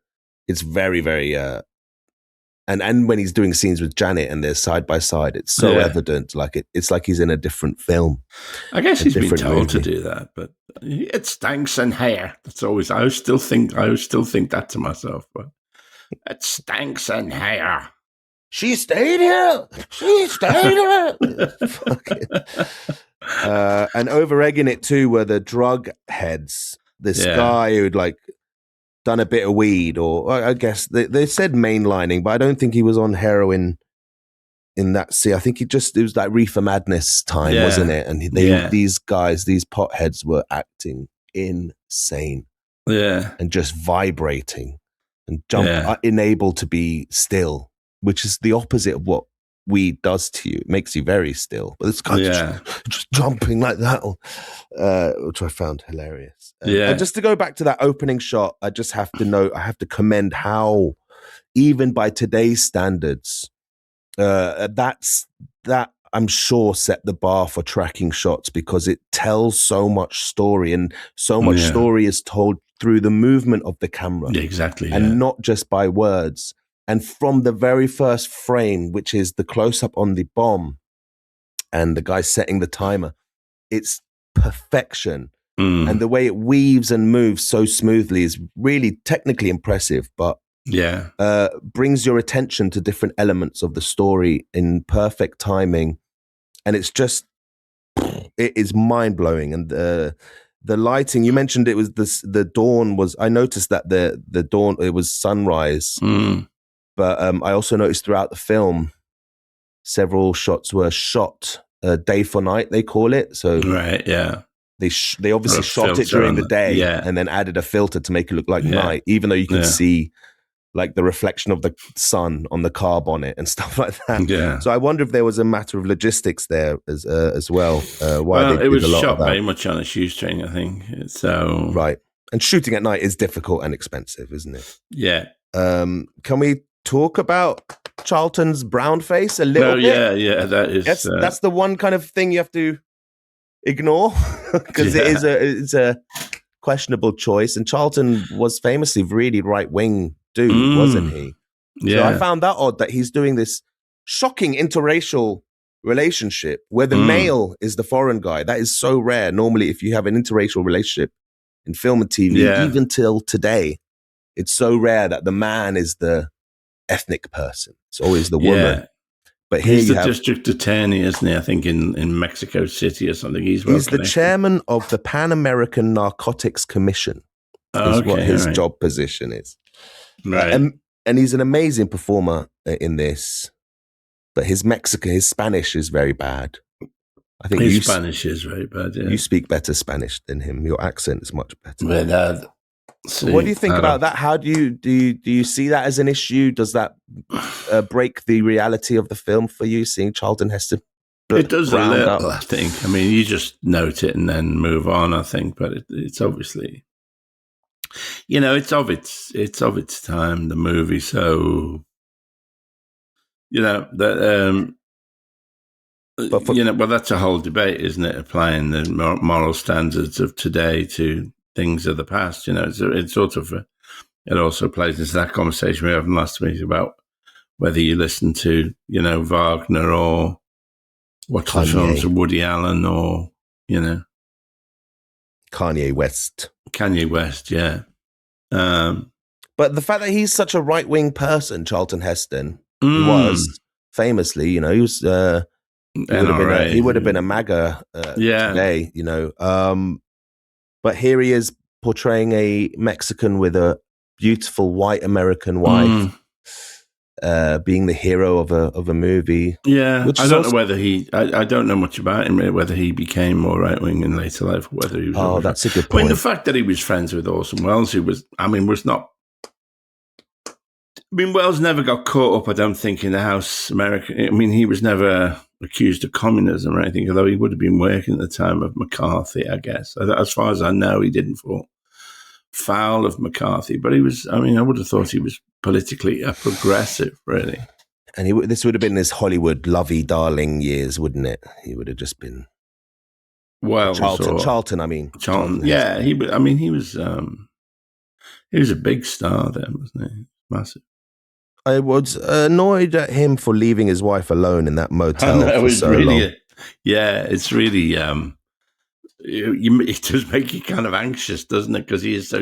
it's very, very... and when he's doing scenes with Janet and they're side by side, it's so evident. Like it's like he's in a different film. I guess he's been told to do that, but it stinks in here. That's always... I still think that to myself, but it stinks in here. She stayed here. And over-egging it too were the drug heads. This guy who'd like done a bit of weed, or I guess they said mainlining, but I don't think he was on heroin in that scene. I think it was like Reefer Madness time, wasn't it? And these guys, these potheads were acting insane. Yeah. And just vibrating and unable to be still. Which is the opposite of what weed does to you. It makes you very still. But this guy's just jumping like that, which I found hilarious. And just to go back to that opening shot, I just have to note, I have to commend how, even by today's standards, that I'm sure set the bar for tracking shots because it tells so much story, and so much story is told through the movement of the camera. Yeah, exactly. And not just by words. And from the very first frame, which is the close-up on the bomb and the guy setting the timer, it's perfection. And the way it weaves and moves so smoothly is really technically impressive, but brings your attention to different elements of the story in perfect timing. And it's just, it is mind-blowing. And the lighting, you mentioned it was the dawn was, I noticed that the dawn, it was sunrise. But I also noticed throughout the film, several shots were shot day for night, they call it. So they obviously shot it during the day and then added a filter to make it look like night, even though you can see like the reflection of the sun on the car bonnet and stuff like that. Yeah. So I wonder if there was a matter of logistics there as well. Why they it was did a lot shot of that. very much on a shoestring, I think. So right, and shooting at night is difficult and expensive, isn't it? Yeah. Can we talk about Charlton's brown face a little bit? Yeah, that is. That's the one kind of thing you have to ignore because it's a questionable choice. And Charlton was famously really right-wing dude, wasn't he? Yeah. So I found that odd that he's doing this shocking interracial relationship where the male is the foreign guy. That is so rare. Normally, if you have an interracial relationship in film and TV, even till today, it's so rare that the man is the ethnic person. It's always the woman. But here he's the district attorney, isn't he? I think in Mexico City or something. He's the chairman of the Pan American Narcotics Commission. Is what his job position is. Right. And he's an amazing performer in this. But his Spanish is very bad. I think his Spanish is very bad. Yeah. You speak better Spanish than him. Your accent is much better. Verdad. So what do you think about that? How do you see that as an issue? Does that break the reality of the film for you, seeing Charlton Heston? It does a little, I think. I mean, you just note it and then move on, I think. But it's obviously, it's of its time, the movie. So, well, that's a whole debate, isn't it? Applying the moral standards of today to things of the past. It's sort of it also plays into that conversation we had last week about whether you listen to Wagner or watch the films of Woody Allen or Kanye West, yeah. But the fact that he's such a right-wing person, Charlton Heston, he was famously, he was he would have been a MAGA today, but here he is portraying a Mexican with a beautiful white American wife, being the hero of a movie. Yeah, I don't know whether I don't know much about him, whether he became more right wing in later life, or whether he was. Oh, that's a good point. I mean, the fact that he was friends with Orson Welles, who was not. I mean, Wells never got caught up, I don't think, in the House American. I mean, he was never accused of communism or anything, although he would have been working at the time of McCarthy, I guess. As far as I know, he didn't fall foul of McCarthy, but he was, I would have thought he was politically a progressive, really. And this would have been his Hollywood lovey-darling years, wouldn't it? He would have just been... Well, Charlton, yeah, he was a big star then, wasn't he? Massive. I was annoyed at him for leaving his wife alone in that motel for so long. It's really... it does make you kind of anxious, doesn't it? Because he is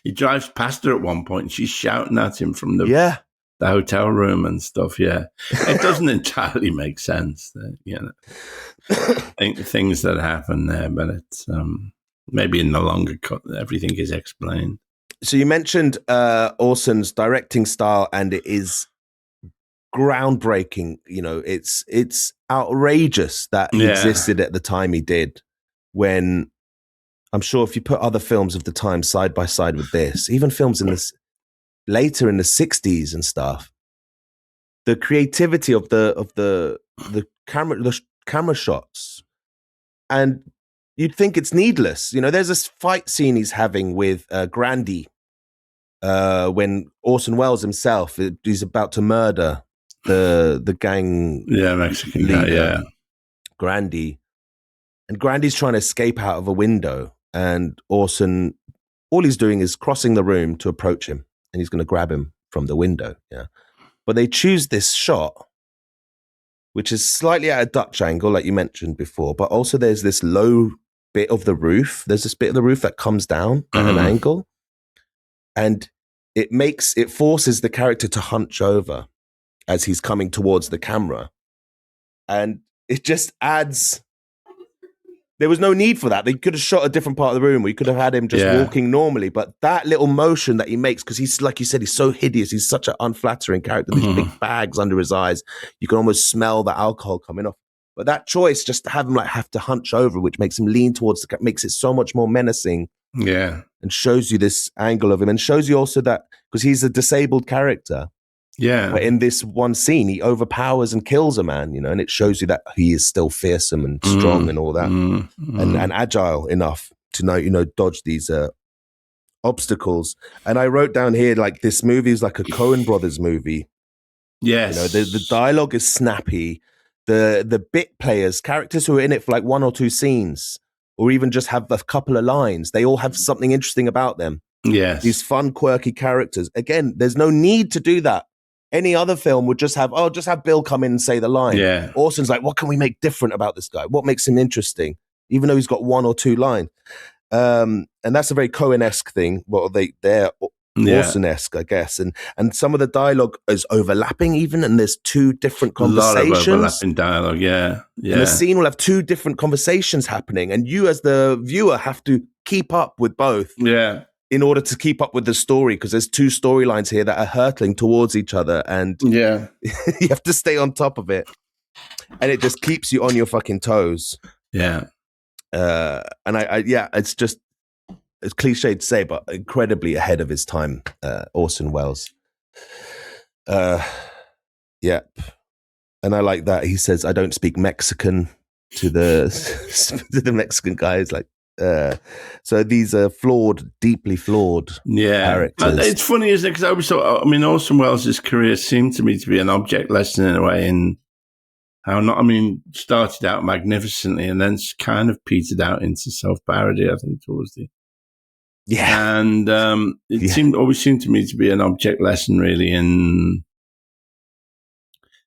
he drives past her at one point and she's shouting at him from the hotel room and stuff. Yeah, it doesn't entirely make sense, things that happen there, but it's maybe in the longer cut everything is explained. So you mentioned Orson's directing style, and it is groundbreaking. It's outrageous that he existed at the time he did. When I'm sure if you put other films of the time side by side with this, even films in this later in the 60s and stuff, the creativity of the camera shots, and you'd think it's needless. There's this fight scene he's having with Grandy when Orson Welles himself he's about to murder the gang Mexican leader. guy, Grandy. And Grandy's trying to escape out of a window. And Orson, all he's doing is crossing the room to approach him. And he's going to grab him from the window. Yeah. But they choose this shot, which is slightly at a Dutch angle, like you mentioned before. But also there's this low bit of the roof. There's this bit of the roof that comes down at an angle. And it forces the character to hunch over as he's coming towards the camera. And it just adds... There was no need for that. They could have shot a different part of the room. We could have had him just walking normally. But that little motion that he makes, because he's, like you said, he's so hideous. He's such an unflattering character. These big bags under his eyes. You can almost smell the alcohol coming off. But that choice, just to have him have to hunch over, which makes him lean towards makes it so much more menacing. Yeah. And shows you this angle of him. And shows you also that, because he's a disabled character. Yeah. But in this one scene, he overpowers and kills a man, and it shows you that he is still fearsome and strong and all that, and agile enough to know, dodge these obstacles. And I wrote down here, like, this movie is like a Coen Brothers movie. Yes. The dialogue is snappy. The bit players, characters who are in it for like one or two scenes, or even just have a couple of lines, they all have something interesting about them. Yes. These fun, quirky characters. Again, there's no need to do that. Any other film would just have Bill come in and say the line. Yeah. Orson's like, what can we make different about this guy? What makes him interesting? Even though he's got one or two lines. And that's a very Coen-esque thing. Well, they're Orson-esque, I guess. And some of the dialogue is overlapping even, and there's two different conversations. A lot of overlapping dialogue, yeah. And the scene will have two different conversations happening, and you as the viewer have to keep up with both. Yeah. In order to keep up with the story, because there's two storylines here that are hurtling towards each other, and you have to stay on top of it, and it just keeps you on your fucking toes. Yeah. And it's just, it's cliche to say, but incredibly ahead of his time, Orson Welles. And I like that he says, "I don't speak Mexican" to the Mexican guys, like. So these are deeply flawed characters. It's funny, isn't it? Because Orson Welles' career seemed to me to be an object lesson in a way, in how started out magnificently and then kind of petered out into self-parody, I think, towards the... Yeah. And it always seemed to me to be an object lesson, really, in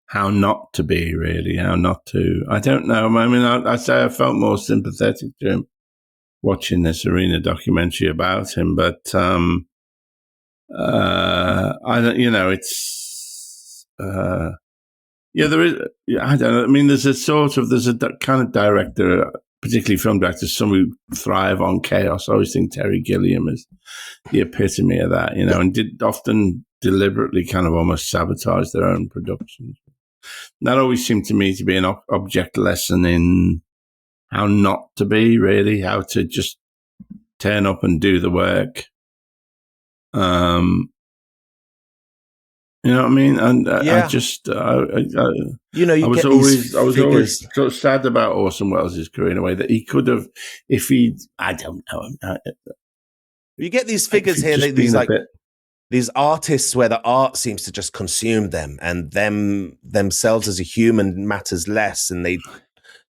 how not to be, really, how not to... I don't know. I say I felt more sympathetic to him watching this Arena documentary about him, but I don't, it's there is, I don't know. There's a kind of director, particularly film directors, some who thrive on chaos. I always think Terry Gilliam is the epitome of that, and did often deliberately kind of almost sabotage their own productions. That always seemed to me to be an object lesson in how not to be, really, how to just turn up and do the work. You know what I mean? And I just, I was always sort of sad about Orson Welles' career in a way that he could have, if he, I don't know. You get these figures here, these artists where the art seems to just consume them, and themselves as a human matters less, and they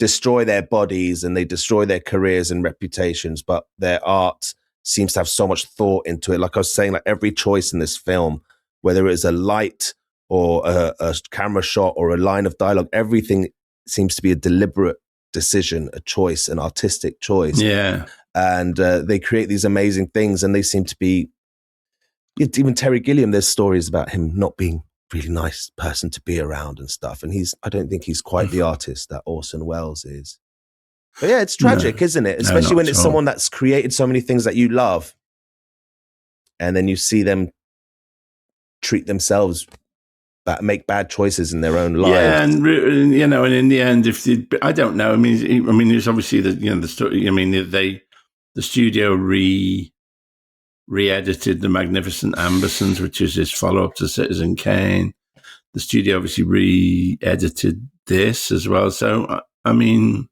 destroy their bodies and they destroy their careers and reputations, but their art seems to have so much thought into it. Like I was saying, like every choice in this film, whether it's a light or a camera shot or a line of dialogue, everything seems to be a deliberate decision, a choice, an artistic choice. Yeah. And they create these amazing things, and they seem to be, even Terry Gilliam, there's stories about him not being really nice person to be around and stuff, and I don't think he's quite the artist that Orson Welles is. But yeah, it's tragic, isn't it? Especially when it's someone that's created so many things that you love, and then you see them treat themselves, make bad choices in their own lives. Yeah, and and in the end, I don't know. It's obviously the story. The studio re-edited The Magnificent Ambersons, which is his follow-up to Citizen Kane. The studio obviously re-edited this as well. So, I don't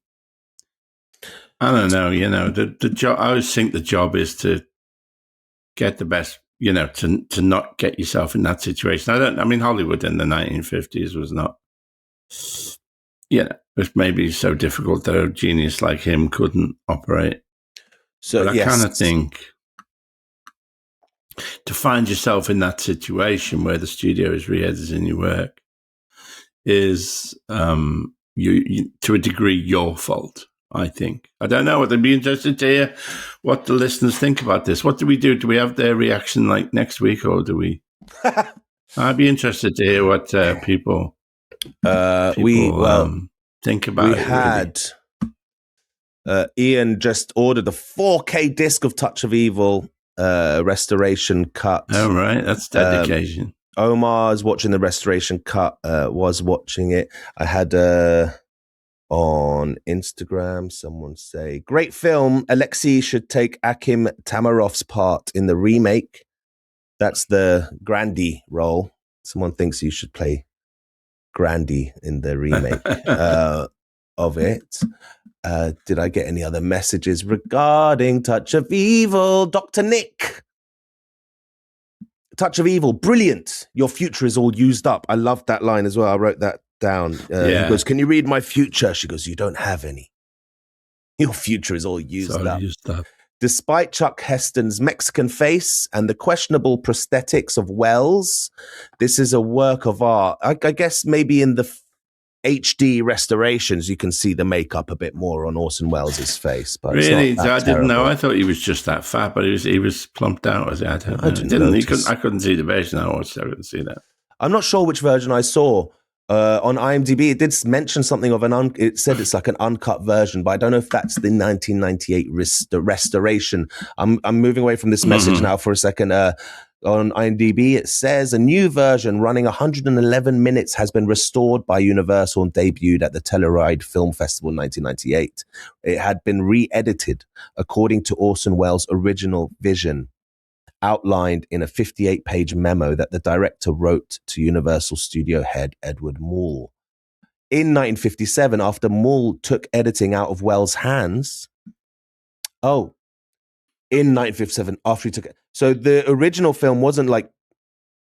know, the job, I always think the job is to get the best, to not get yourself in that situation. Hollywood in the 1950s was not, it may be so difficult that a genius like him couldn't operate. So, but I kind of think to find yourself in that situation where the studio is re-editing your work is, you to a degree, your fault, I think. I don't know. I'd be interested to hear what the listeners think about this. What do we do? Do we have their reaction like next week, or do we? I'd be interested to hear what people think about we it. Had Ian just ordered a 4K disc of Touch of Evil restoration cut. Oh, right. That's dedication. Omar's watching the restoration cut, was watching it. I had on Instagram someone say, great film. Alexei should take Akim Tamarov's part in the remake. That's the Grandy role. Someone thinks you should play Grandy in the remake of it. Did I get any other messages regarding Touch of Evil? Dr. Nick. Touch of Evil, brilliant. Your future is all used up. I loved that line as well. I wrote that down. He goes, can you read my future? She goes, you don't have any. Your future is all used up. Despite Chuck Heston's Mexican face and the questionable prosthetics of Wells, this is a work of art. I guess maybe in the HD restorations, you can see the makeup a bit more on Orson Welles' face. But really, I didn't know. I thought he was just that fat, but he was plumped out. Was he? I couldn't see the version I watched. I couldn't see that. I'm not sure which version I saw. On IMDb, it did mention something of it said it's like an uncut version, but I don't know if that's the 1998 restoration. I'm moving away from this message now for a second. On IMDb, it says a new version running 111 minutes has been restored by Universal and debuted at the Telluride Film Festival in 1998. It had been re-edited according to Orson Welles' original vision, outlined in a 58-page memo that the director wrote to Universal studio head Edward Moule. In 1957, after Moule took editing out of Welles' hands... In 1957, after he took it. So the original film wasn't like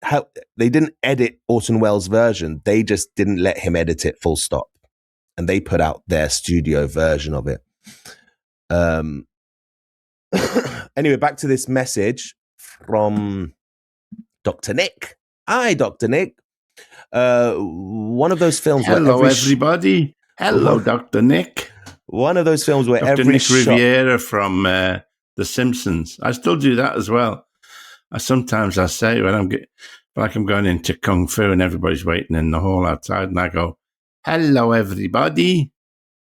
how they didn't edit Orson Welles' version. They just didn't let him edit it full stop. And they put out their studio version of it. Anyway, back to this message from Dr. Nick. Hi, Dr. Nick. One of those films Hello, everybody. Hello, Dr. Nick. One of those films where Dr. Nick Riviera from... The Simpsons. I still do that as well. Sometimes I say when I'm going into Kung Fu and everybody's waiting in the hall outside, and I go, hello, everybody.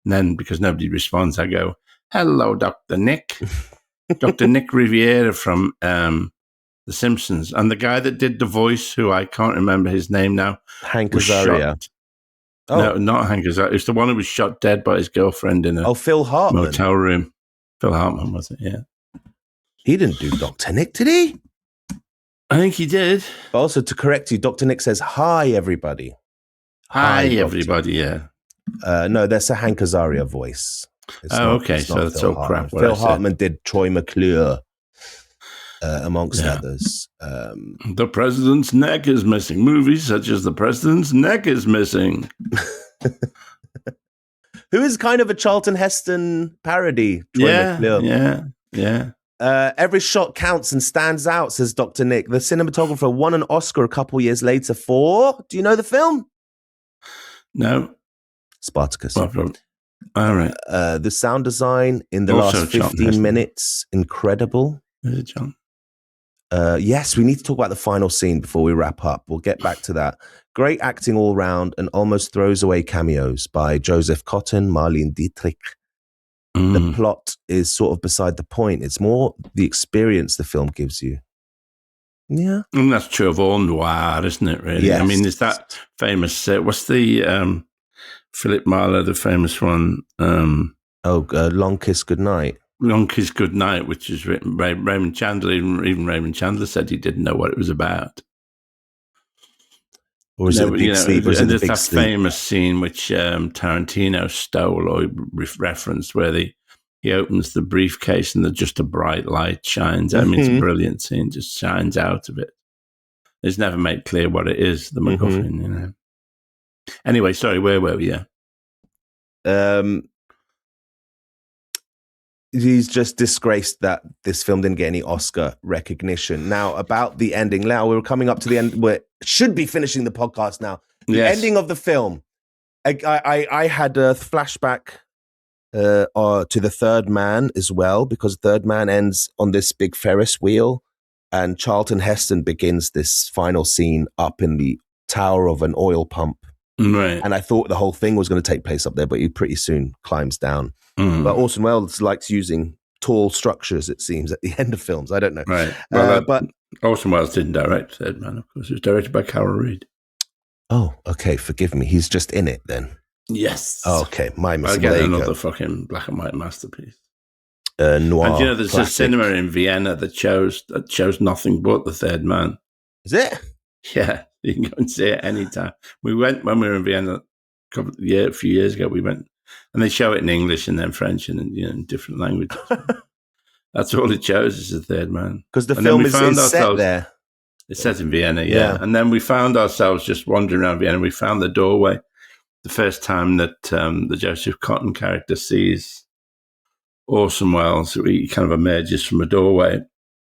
And then because nobody responds, I go, hello, Dr. Nick. Dr. Nick Riviera from The Simpsons. And the guy that did the voice, who I can't remember his name now. Hank Azaria. No, not Hank Azaria. It's the one who was shot dead by his girlfriend in a Phil Hartman. motel room. Phil Hartman, was it? Yeah. He didn't do Dr. Nick, did he? I think he did. But also, to correct you, Dr. Nick says, hi, everybody. Hi everybody, yeah. No, that's a Hank Azaria voice. Okay, so that's all crap. Phil Hartman did Troy McClure, amongst others. The President's Neck is Missing. Movies such as The President's Neck is Missing. Who is kind of a Charlton Heston parody. Troy McClure. Yeah. Every shot counts and stands out, says Dr. Nick. The cinematographer won an Oscar a couple years later for, do you know the film? No. Spartacus. All right. The sound design in the also last 15 minutes, incredible. Is it John? Yes, we need to talk about the final scene before we wrap up. We'll get back to that. Great acting all round and almost throws away cameos by Joseph Cotton, Marlene Dietrich. The plot is sort of beside the point. It's more the experience the film gives you. Yeah. And that's true of all noir, isn't it, really? Yes. I mean, there's that famous, what's the Philip Marlowe, the famous one? Long Kiss Goodnight. Long Kiss Goodnight, which is written by Raymond Chandler. Even Raymond Chandler said he didn't know what it was about. Or is it Big Sleep? And there's that famous scene which Tarantino stole or referenced where he opens the briefcase and just a bright light shines. I mean, it's a brilliant scene, just shines out of it. It's never made clear what it is, the MacGuffin, you know. Anyway, sorry, where were we? Yeah. he's just disgraced that this film didn't get any Oscar recognition. Now, about the ending. Now, we're coming up to the end. We should be finishing the podcast now. The ending of the film. I had a flashback to the Third Man as well, because Third Man ends on this big Ferris wheel, and Charlton Heston begins this final scene up in the tower of an oil pump. Right. And I thought the whole thing was going to take place up there, but he pretty soon climbs down. But Orson Welles likes using tall structures, it seems, at the end of films. I don't know. Right. Well, but Orson Welles didn't direct Third Man, of course. It was directed by Carol Reed. Oh, okay. Forgive me. He's just in it then. Yes. Oh, okay. My mistake. Again, another fucking black and white masterpiece. Noir. And there's classic. a cinema in Vienna that shows nothing but The Third Man. Is it? Yeah, you can go and see it anytime. We went when we were in Vienna a few years ago. We went, and they show it in English and then French and in different languages. That's all it shows is The Third Man. Because the film is set there. It's set in Vienna, yeah. And then we found ourselves just wandering around Vienna. We found the doorway. The first time that the Joseph Cotton character sees Orson Welles, he kind of emerges from a doorway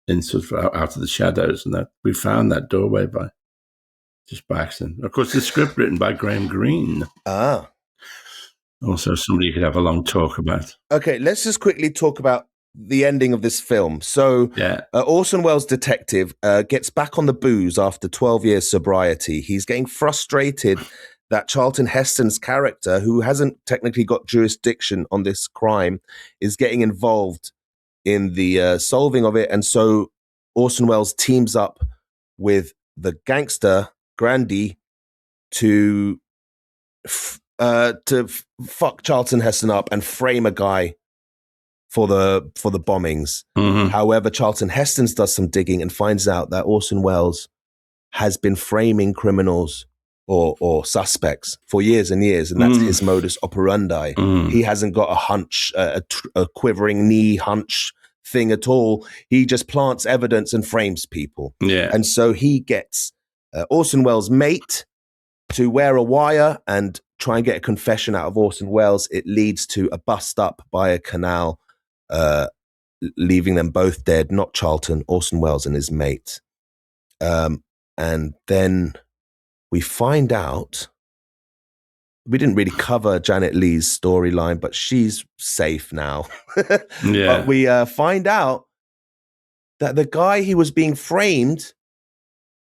in sort of out of the shadows, and that we found that doorway by accident. Of course, the script written by Graham Greene. Also, somebody you could have a long talk about. Okay, let's just quickly talk about the ending of this film. So, Orson Welles' detective gets back on the booze after 12 years sobriety. He's getting frustrated that Charlton Heston's character, who hasn't technically got jurisdiction on this crime, is getting involved in the solving of it. And so Orson Welles teams up with the gangster Grandy to fuck Charlton Heston up and frame a guy for the bombings. However, Charlton Heston does some digging and finds out that Orson Welles has been framing criminals or suspects for years and years, and that's his modus operandi. He hasn't got a hunch, a quivering knee hunch thing at all. He just plants evidence and frames people. Yeah. And so he gets Orson Welles' mate to wear a wire and try and get a confession out of Orson Welles. It leads to a bust up by a canal, leaving them both dead, not Charlton, Orson Welles and his mate. And then we find out, we didn't really cover Janet Leigh's storyline, but she's safe now. But we find out that the guy he was being framed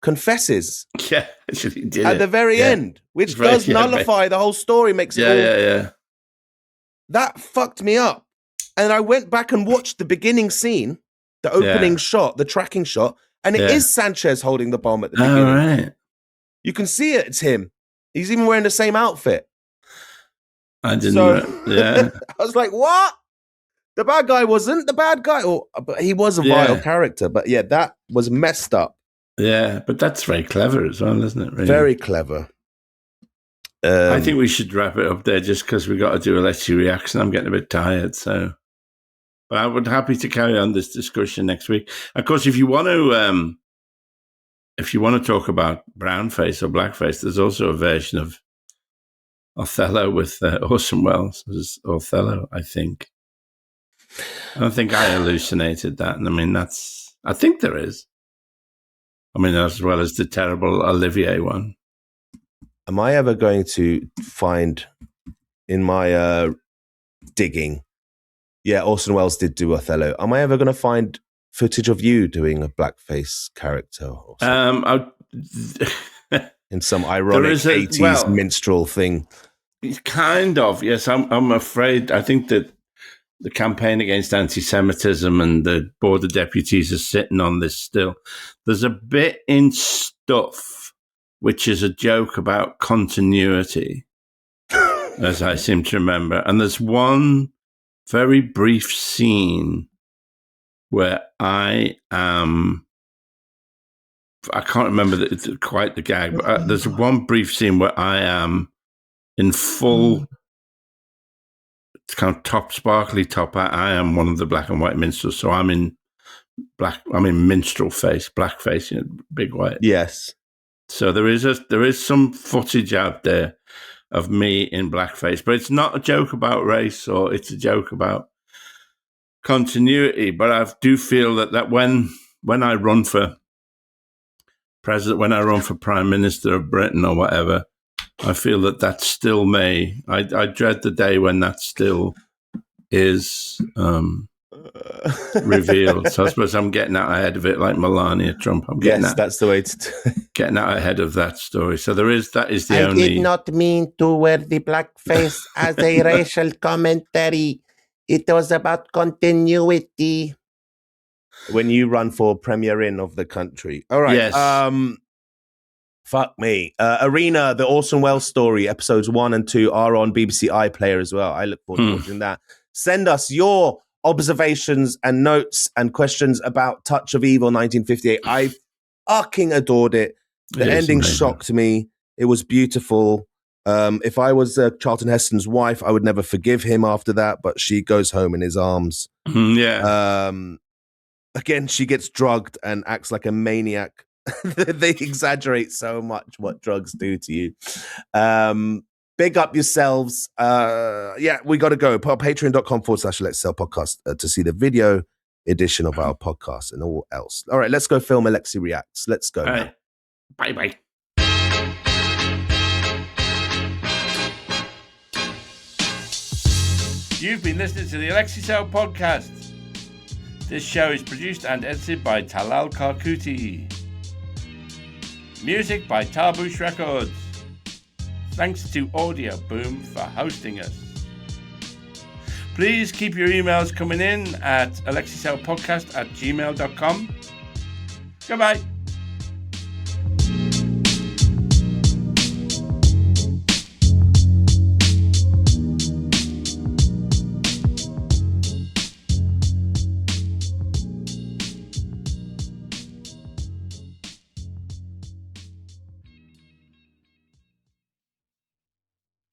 confesses. Yeah, actually did at the very end, which does nullify the whole story, makes it all... That fucked me up. And I went back and watched the beginning scene, the opening shot, the tracking shot, and it is Sanchez holding the bomb at the beginning. All right. You can see it, it's him. He's even wearing the same outfit. I didn't know. I was like, what? The bad guy wasn't the bad guy. But he was a vile character. But yeah, that was messed up. Yeah, but that's very clever as well, isn't it? Really? Very clever. I think we should wrap it up there just because we've got to do a Let's See reaction. I'm getting a bit tired, so... But I would be happy to carry on this discussion next week. Of course, if you want to talk about brownface or blackface, there's also a version of Othello with Orson Welles as Othello, I think. I don't think I hallucinated that. And I mean, I think there is. I mean, as well as the terrible Olivier one. Am I ever going to find in my digging? Yeah, Orson Welles did do Othello. Am I ever going to find footage of you doing a blackface character? Or in some ironic 80s minstrel thing? Kind of, yes. I'm afraid. I think that the campaign against anti-Semitism and the Board of Deputies are sitting on this still. There's a bit in Stuff, which is a joke about continuity, as I seem to remember. And there's one very brief scene where I can't remember quite the gag, but there's one brief scene where I am in full kind of top, sparkly top. I am one of the black and white minstrels, so I'm in minstrel face, blackface, big white. Yes. So there is some footage out there of me in blackface. But it's not a joke about race, or it's a joke about continuity. But I do feel that when I run for president, when I run for Prime Minister of Britain or whatever, I feel that that's still me. I dread the day when that still is revealed. So I suppose I'm getting out ahead of it, like Melania Trump. That's the way to getting out ahead of that story. So that is the only. I did not mean to wear the blackface as a racial commentary. It was about continuity. When you run for Premier-in of the country. All right. Yes. Fuck me. Arena, the Orson Welles story, episodes 1 and 2 are on BBC iPlayer as well. I look forward to watching that. Send us your observations and notes and questions about Touch of Evil 1958. I fucking adored it. The ending shocked me. It was beautiful. If I was Charlton Heston's wife, I would never forgive him after that, but she goes home in his arms. Yeah. Again, she gets drugged and acts like a maniac. They exaggerate so much what drugs do to you. Big up yourselves. We got to go. Patreon.com/alexeisaylepodcast to see the video edition of our podcast and all else. All right, let's go film Alexei Reacts. Let's go. All right. Bye-bye. You've been listening to the Alexei and Talal Podcast. This show is produced and edited by Talal Karkouti. Music by Tarbush Records. Thanks to Audio Boom for hosting us. Please keep your emails coming in at alexeisaylepodcast@gmail.com. Goodbye.